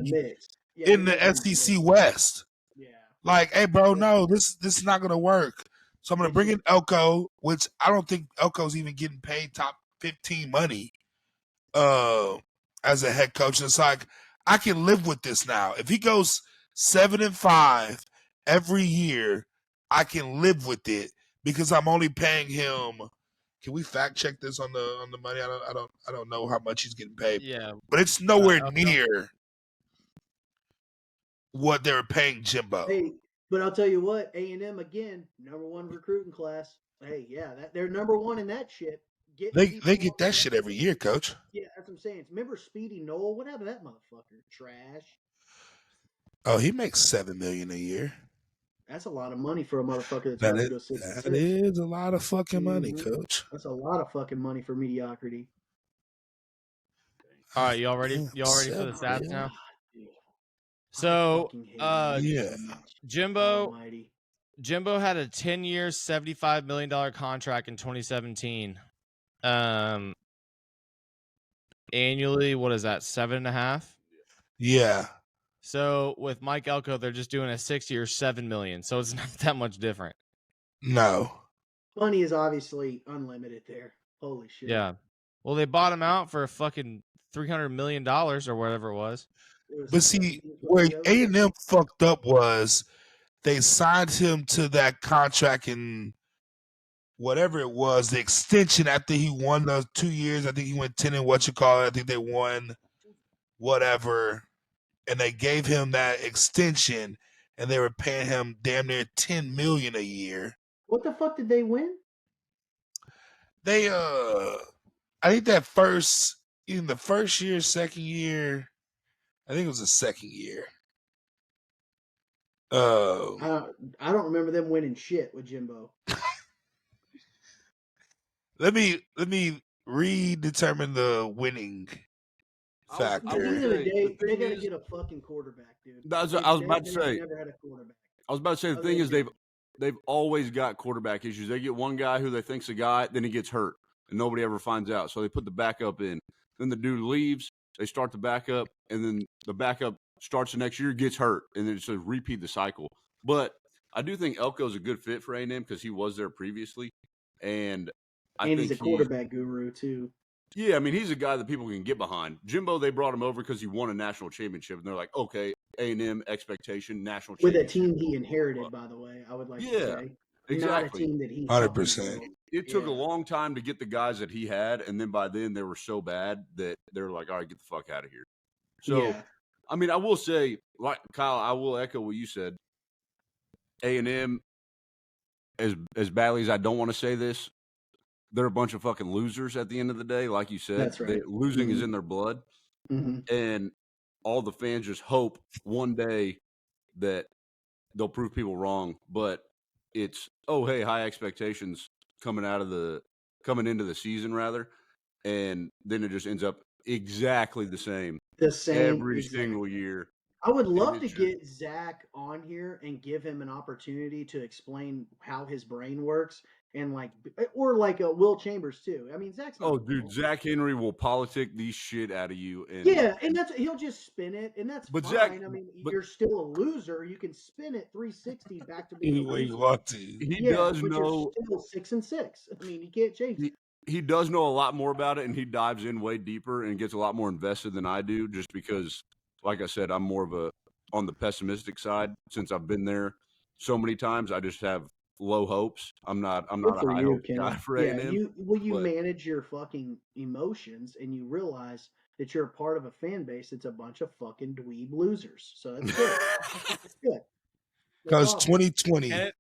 in the SEC West. Yeah. Like, hey, bro, no, this is not gonna work. So I'm gonna bring in Elko, which I don't think Elko's even getting paid top 15 money as a head coach. And it's like, I can live with this now. If he goes 7-5 every year, I can live with it because I'm only paying him. Can we fact check this on the money? I don't know how much he's getting paid. Yeah, but it's nowhere near what they were paying Jimbo. Hey, but I'll tell you what, A&M again, #1 recruiting class. Hey, yeah, they're #1 in that shit. They get that shit every year, Coach. Yeah, that's what I'm saying. Remember Speedy Noel? What happened to that motherfucker? Trash. Oh, he makes $7 million a year. That's a lot of money for a motherfucker that is a lot of fucking money, Coach. That's a lot of fucking money for mediocrity. All right, y'all ready? Y'all ready for the stats now? So, Jimbo had a 10-year, $75 million contract in 2017. Annually, what is that? 7.5? Yeah. So with Mike Elko, they're just doing a 6-year, $7 million. So it's not that much different. No. Money is obviously unlimited there. Holy shit. Yeah. Well, they bought him out for a fucking $300 million or whatever it was. But see, where A&M fucked up was they signed him to that contract in whatever it was, the extension after he won those 2 years. I think he went 10 and I think they won whatever, and they gave him that extension, and they were paying him damn near $10 million a year. What the fuck did they win? They I think that in the first year, second year, I think it was the second year. I don't remember them winning shit with Jimbo. Let me redetermine the winning factor. At the end of the day, they gotta get a fucking quarterback, dude. I was about to say. Never had a quarterback. I was about to say the thing is they've always got quarterback issues. They get one guy who they think's a guy, then he gets hurt, and nobody ever finds out. So they put the backup in. Then the dude leaves. They start the backup, and then the backup starts the next year, gets hurt, and then it's a repeat the cycle. But I do think Elko's a good fit for A&M because he was there previously, and I think he's a quarterback guru too. Yeah, I mean, he's a guy that people can get behind. Jimbo, they brought him over because he won a national championship, and they're like, okay, A&M expectation, national with championship. a team he inherited, by the way. I would like to say, exactly. Not a team that he 100%. It took a long time to get the guys that he had, and then by then they were so bad that they were like, all right, get the fuck out of here. So, I mean, I will say, like Kyle, I will echo what you said. A&M, as badly as I don't want to say this, they're a bunch of fucking losers at the end of the day. Like you said, that's right. Losing is in their blood. And all the fans just hope one day that they'll prove people wrong. But it's, oh, hey, high expectations coming into the season rather. And then it just ends up exactly the same every single year. I would love to get Zach on here and give him an opportunity to explain how his brain works, and or Will Chambers too. I mean, Zach's not Zach Henry will politic the shit out of you. And he'll just spin it, and that's fine. Zach, I mean, you're still a loser. You can spin it 360 back to being any way you want to. He does know. You're still 6-6. I mean, you can't change it. He does know a lot more about it, and he dives in way deeper and gets a lot more invested than I do, just because, like I said, I'm more of on the pessimistic side since I've been there so many times. I just have low hopes. I'm not a high hope guy for A&M. You manage your fucking emotions, and you realize that you're a part of a fan base that's a bunch of fucking dweeb losers. So that's good. That's good. Because 2020.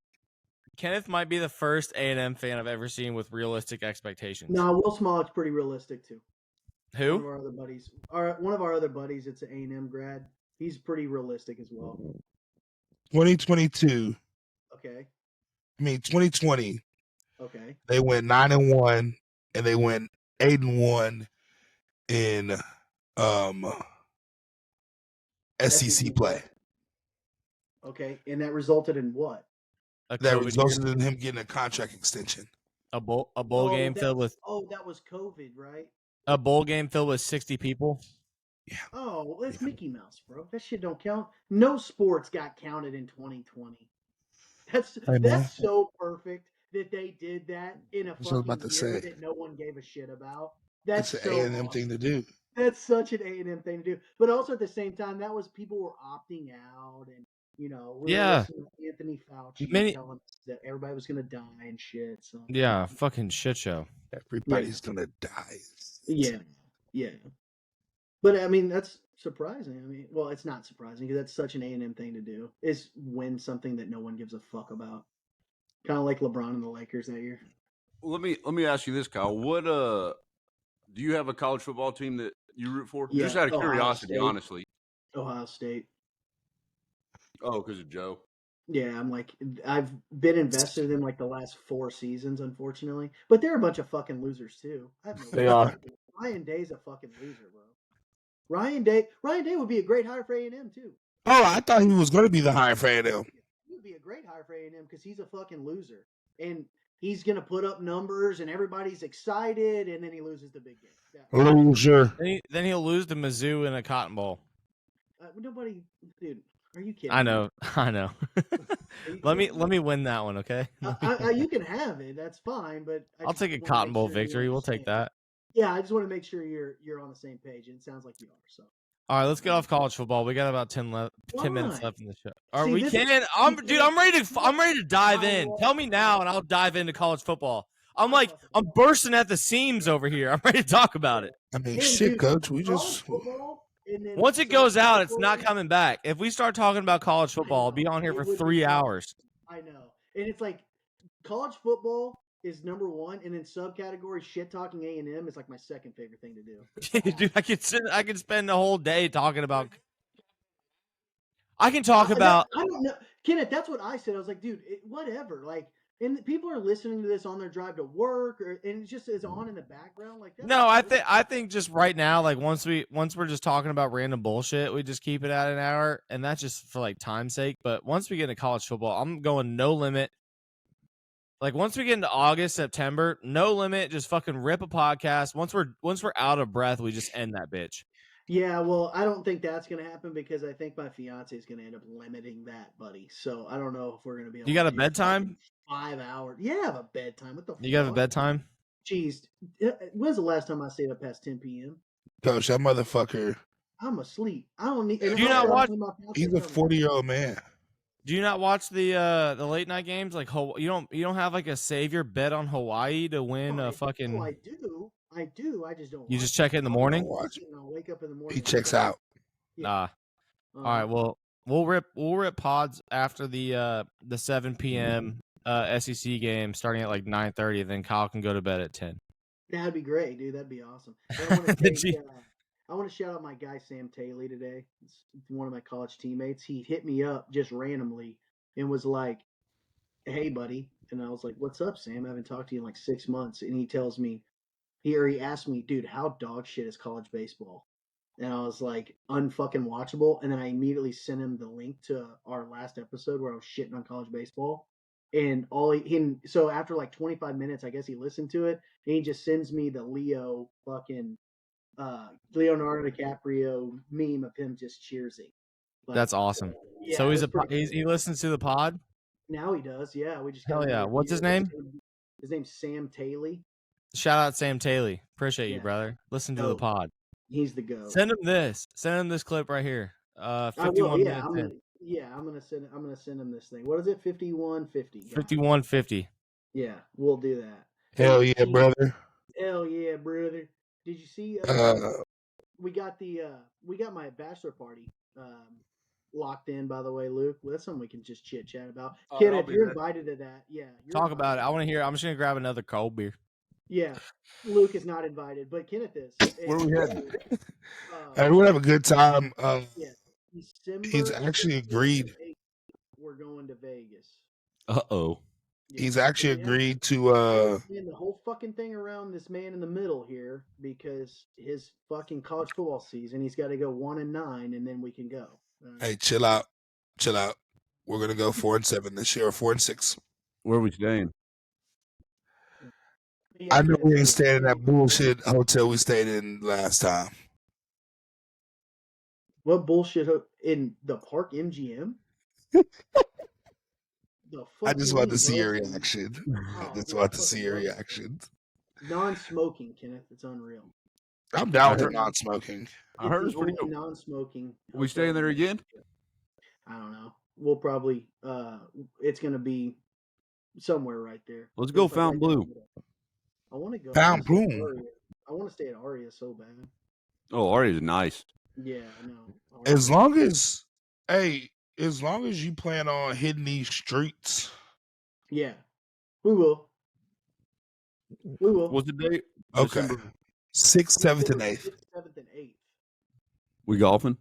Kenneth might be the first A&M fan I've ever seen with realistic expectations. No, Will Smollett's pretty realistic too. Who? One of our other buddies. One of our other buddies. It's an A&M grad. He's pretty realistic as well. 2022. Okay. I mean 2020. Okay. They went 9-1, and they went 8-1 in SEC play. Okay, and that resulted in what? That resulted in him getting a contract extension. A bowl game filled with. Oh, that was COVID, right? A bowl game filled with 60 people. Yeah. Oh, well, that's Mickey Mouse, bro. That shit don't count. No sports got counted in 2020. That's so perfect that they did that in a fucking year that no one gave a shit about. That's an A&M thing to do. That's such an A&M thing to do. But also at the same time, that was people were opting out, and we were listening to Anthony Fauci telling us that everybody was gonna die and shit. So fucking shit show. Everybody's gonna die. Yeah. But I mean, that's surprising. I mean, well, it's not surprising because that's such an A&M thing to do, is win something that no one gives a fuck about. Kind of like LeBron and the Lakers that year. Well, let me ask you this, Kyle. What do you have a college football team that you root for? Yeah, just out of curiosity, State. honestly. Ohio State. Oh, because of Joe. Yeah, I've been invested in the last 4 seasons, unfortunately. But they're a bunch of fucking losers too. They are. Ryan Day's a fucking loser, bro. Ryan Day would be a great hire for A&M too. Oh, I thought he was going to be the hire for A&M. He would be a great hire for A&M because he's a fucking loser, and he's going to put up numbers, and everybody's excited, and then he loses the big game. Yeah. Loser. Then he'll lose to Mizzou in a Cotton Bowl. Nobody, dude. Are you kidding? I know. Let me win that one, okay? You can have it. That's fine, but I'll take a Cotton Bowl victory. We'll take that. Yeah, I just want to make sure you're on the same page, and it sounds like you are. So. All right, let's get off college football. We got about 10 minutes left in the show. All right, See, I'm ready to dive in. Tell me now, and I'll dive into college football. I'm bursting at the seams over here. I'm ready to talk about it. I mean, shit, Coach. We just football And then Once it some goes out, it's not categories- coming back. If we start talking about college football, I'll be know, on here it for would be 3 fun. hours. I know. And it's like college football is number one, and then subcategory shit talking A&M is like my second favorite thing to do. Dude, I could spend the whole day talking about. I can talk about. I don't know, Kenneth. That's what I said. I was like, dude, whatever. Like, and people are listening to this on their drive to work, and it just is on in the background. Like, that's No, I think just right now, like once we're just talking about random bullshit, we just keep it at an hour, and that's just for like time's sake. But once we get into college football, I'm going no limit. Like once we get into August, September, no limit, just fucking rip a podcast. Once we're out of breath, we just end that bitch. Yeah, well, I don't think that's gonna happen because I think my fiance is gonna end up limiting that, buddy. So I don't know if we're gonna be able. You got to a do bedtime? 5 hours. Yeah, I have a bedtime. What the? You got a fuck? bedtime? Jeez, when's the last time I stayed up past 10 p.m.? Coach, that motherfucker, I'm asleep. I don't need. Do you not watch- he's a 40-year-old man. Do you not watch the late night games? Like you don't have like a savior bet on Hawaii to win a fucking. Oh, I do. I do. I just don't. You watch just check it in the I'll morning? Watch. and I'll wake up in the morning. He and checks go. out. Nah. Um, All right. Well, we'll rip pods after the 7 p.m. SEC game starting at like 9:30. Then Kyle can go to bed at 10. That'd be great, dude. That'd be awesome. And I want to Gee. I want to shout out my guy Sam Taylor today. It's one of my college teammates. He hit me up just randomly and was like, "Hey, buddy," and I was like, "What's up, Sam? I haven't talked to you in like 6 months." And he tells me, he asked me, "Dude, how dog shit is college baseball?" And I was like, "Unfucking watchable." And then I immediately sent him the link to our last episode where I was shitting on college baseball. And so after like 25 minutes, I guess he listened to it, and he just sends me the Leonardo DiCaprio meme of him just cheersing. Like, That's awesome. yeah, So it was pretty he cool. listens to the pod. Now he does. Yeah, we just Hell got yeah. another What's his beer. name? His name's Sam Taylor. Shout out Sam Taylor. Appreciate you, Yeah. brother. Listen to the Dope. pod. He's the goat. Send him this. Send him this clip right here. I 51 will. Yeah, minutes in. I'm gonna send him this thing. What is it? 5150. 51:50. Yeah, we'll do that. Hell yeah, brother. Hell yeah, brother. Did you see? We got my bachelor party locked in. By the way, Luke, well, that's something we can just chit chat about. Oh, Kenneth, I'll be you're there. invited to that. Yeah, you're Talk about it. invited. I want to hear. I'm just gonna grab another cold beer. Yeah, Luke is not invited, but Kenneth is. Where we And, heading? uh, Everyone have a good time. December He's actually agreed. 8th, we're going to Vegas. Uh-oh. Yeah. He's actually Yeah. agreed to. And the whole fucking thing around this man in the middle here because his fucking college football season, he's got to go 1-9, and then we can go. Hey, chill out. We're gonna go 4-7 this year, or 4-6. Where are we staying? Yeah, I know Kenneth, we ain't staying in that bullshit hotel we stayed in last time. What bullshit in the Park MGM? The fuck I just you want to mean, see your bro? reaction. Oh, I just yeah, want to fucking see your love it. reaction. Non-smoking, Kenneth. It's unreal. I'm down with I the heard- non-smoking. I heard the it's pretty only cool. non-smoking. We hotel staying there in the again? country. I don't know. We'll probably. It's gonna be somewhere right there. Let's go It's like Fountain right down Blue. the middle. I want to go. Fountain I wanna stay at Blue. Aria. I want to stay at Aria so bad. Oh, Ari's nice. Yeah, I know. As long as you plan on hitting these streets. Yeah, we will. We will. What's the date? Okay. December. 6th, 7th, and 8th. 7th and 8th. We golfing?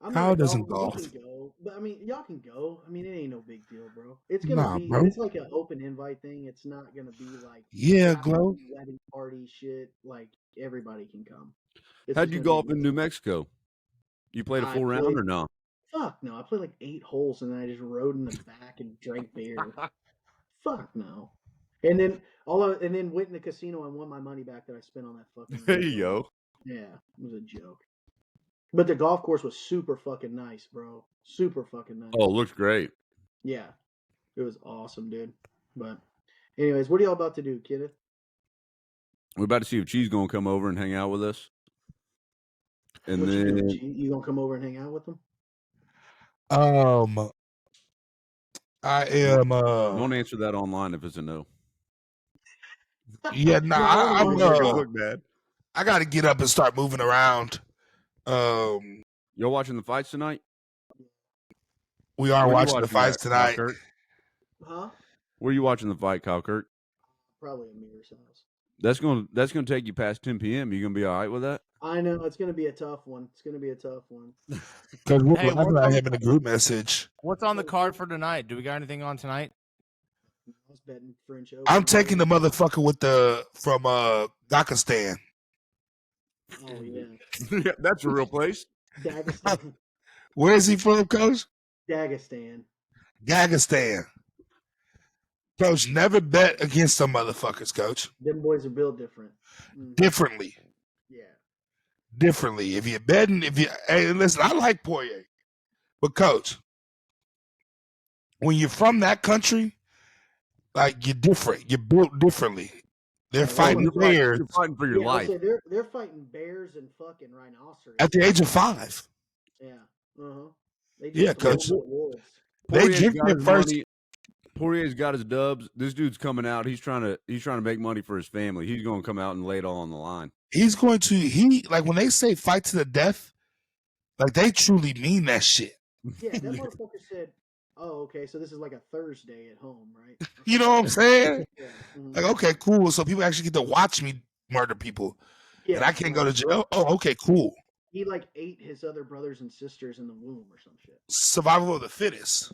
I'm Kyle not doesn't golfing, golf. We can go, but I mean, y'all can go. I mean, it ain't no big deal, bro. It's gonna Nah, be. bro. It's like an open invite thing. It's not gonna be like Yeah, after Glow. wedding party shit. Like everybody can come. It's How'd just you gonna golf be- in New Mexico? You played a I full round played- or no? Fuck no! I played like 8 holes and then I just rode in the back and drank beer. Fuck no! And then went in the casino and won my money back that I spent on that fucking. There you go. Yeah, it was a joke. But the golf course was super fucking nice, bro. Super fucking nice. Oh, looks great. Yeah, it was awesome, dude. But, anyways, what are y'all about to do, Kenneth? We're about to see if Cheese gonna come over and hang out with us. And What you then doing, G? You gonna come over and hang out with them? I am. don't answer that online if it's a no. Yeah, nah. I'm. No, Look bad. I got to get up and start moving around. You're watching the fights tonight? We are Where you watching the fights that, Kyle tonight. Kirk? Huh? Where are you watching the fight, Kyle Kirk? Probably Amir's house. That's gonna take you past 10 p.m. You gonna be all right with that? I know it's gonna be a tough one. It's gonna be a tough one. Because we're Hey, laughing at him in the group message. What's on the card for tonight? Do we got anything on tonight? I was betting French Open. I'm taking the motherfucker with the from Dagestan. Oh yeah, Yeah, that's a real place. Dagestan. Where is he from, Coach? Dagestan. Dagestan. Coach, never bet against some motherfuckers, Coach. Them boys are built different. Differently. Yeah. Differently. If you're betting, hey, listen, I like Poirier. But Coach, when you're from that country, like you're different. You're built differently. They're fighting bears. You're fighting for your Yeah, I'll life. say they're fighting bears and fucking rhinoceros. At the age of 5. Yeah. Uh-huh. They Yeah, just Coach. wolves. They Poirier's drink got their his first. money. Poirier's got his dubs. This dude's coming out. He's trying to make money for his family. He's going to come out and lay it all on the line. He's going to like when they say fight to the death, like they truly mean that shit. Yeah, that motherfucker said, "Oh, okay, so this is like a Thursday at home, right?" You know what I'm saying? Yeah. Mhm. Like, okay, cool. So people actually get to watch me murder people, Yeah, and I can't go to jail. Oh, okay, cool. He like ate his other brothers and sisters in the womb or some shit. Survival of the fittest.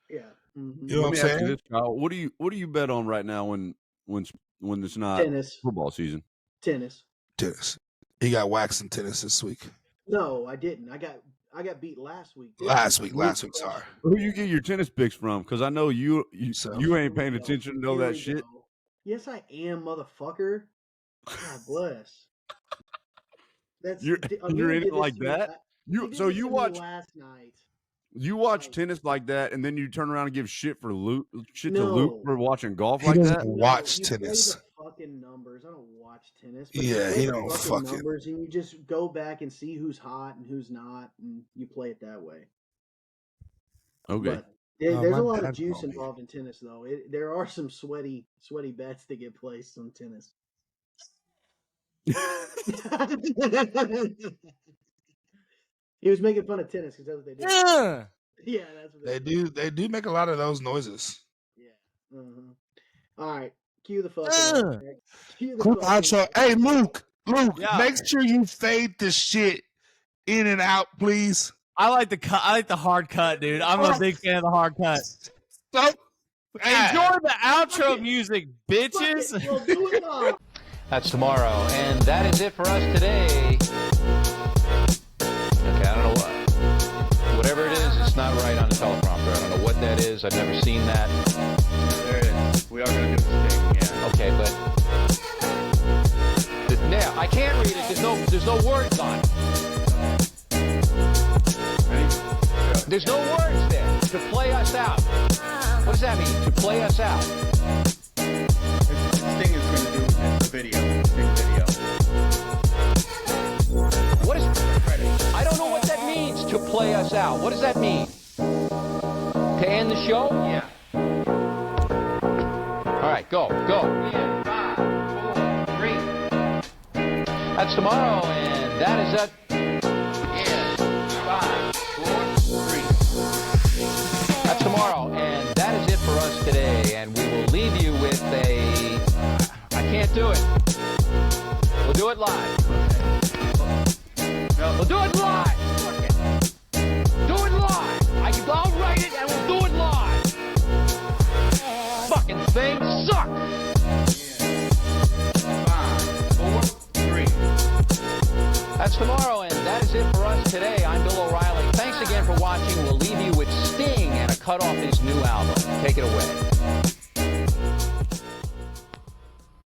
Yeah. Mhm. You know Let what me I'm ask you saying? this, Kyle. What do you bet on right now when it's not Tennis. football season? Tennis. Tennis. He got waxed in tennis this week. No, I didn't. I got beat last week. didn't Last I? week. Sorry. Who you get your tennis picks from? Because I know you So- ain't paying attention to know Here that we shit. go. Yes, I am, motherfucker. God bless. That's You're Amir in did it this like to me that? la- You he so did this you to me watch last night. you watch Like- tennis like that, and then you turn around and give shit to Luke No. for watching golf He like doesn't that. watch you tennis. Play the fucking numbers. I don't watch tennis. But you Yeah, play he the don't fucking fucking- numbers, and you just go back and see who's hot and who's not, and you play it that way. Okay. But Oh, there's my a lot dad of juice called me. involved in tennis, though. There are some sweaty bets that get placed on tennis. He was making fun of tennis because that's what they do. Yeah. Yeah, that's what They do. They do make a lot of those noises. Yeah. All right. Cue the fucking. Ugh. outro. Cue the Cool fucking outro. Hey, Luke. Yeah. Make sure you fade the shit in and out, please. I like the cut. I like the hard cut, dude. I'm a big fan of the hard cut. So Enjoy the outro music, Fuck bitches. it, we'll do it all. That's tomorrow. And that is it for us today. Okay, I don't know what. Whatever it is, it's not right on the teleprompter. I don't know what that is. I've never seen that. There it is. We are going to do this thing, yeah. Okay, but yeah, I can't read it. There's no words on it. Ready? Yeah. There's no words there. To play us out. What does that mean? To play us out. This thing is going to do this video. Big video. What is? I don't know what that means. To play us out. What does that mean? To end the show? Yeah. All right, go. In 5, 4, 3. That's tomorrow, and that is it. In 5, 4, 3. That's tomorrow, and that is it for us today. And we will leave you with I can't do it. We'll do it live. No. We'll do it live. Fuck it. Do it live. I'll write it, and we'll do it live. Fucking thing sucks. In 5, 4, 3. That's tomorrow, and that is it for us today. I'm Bill O'Reilly. Thanks again for watching. We'll leave you with Sting and a cut off his new album.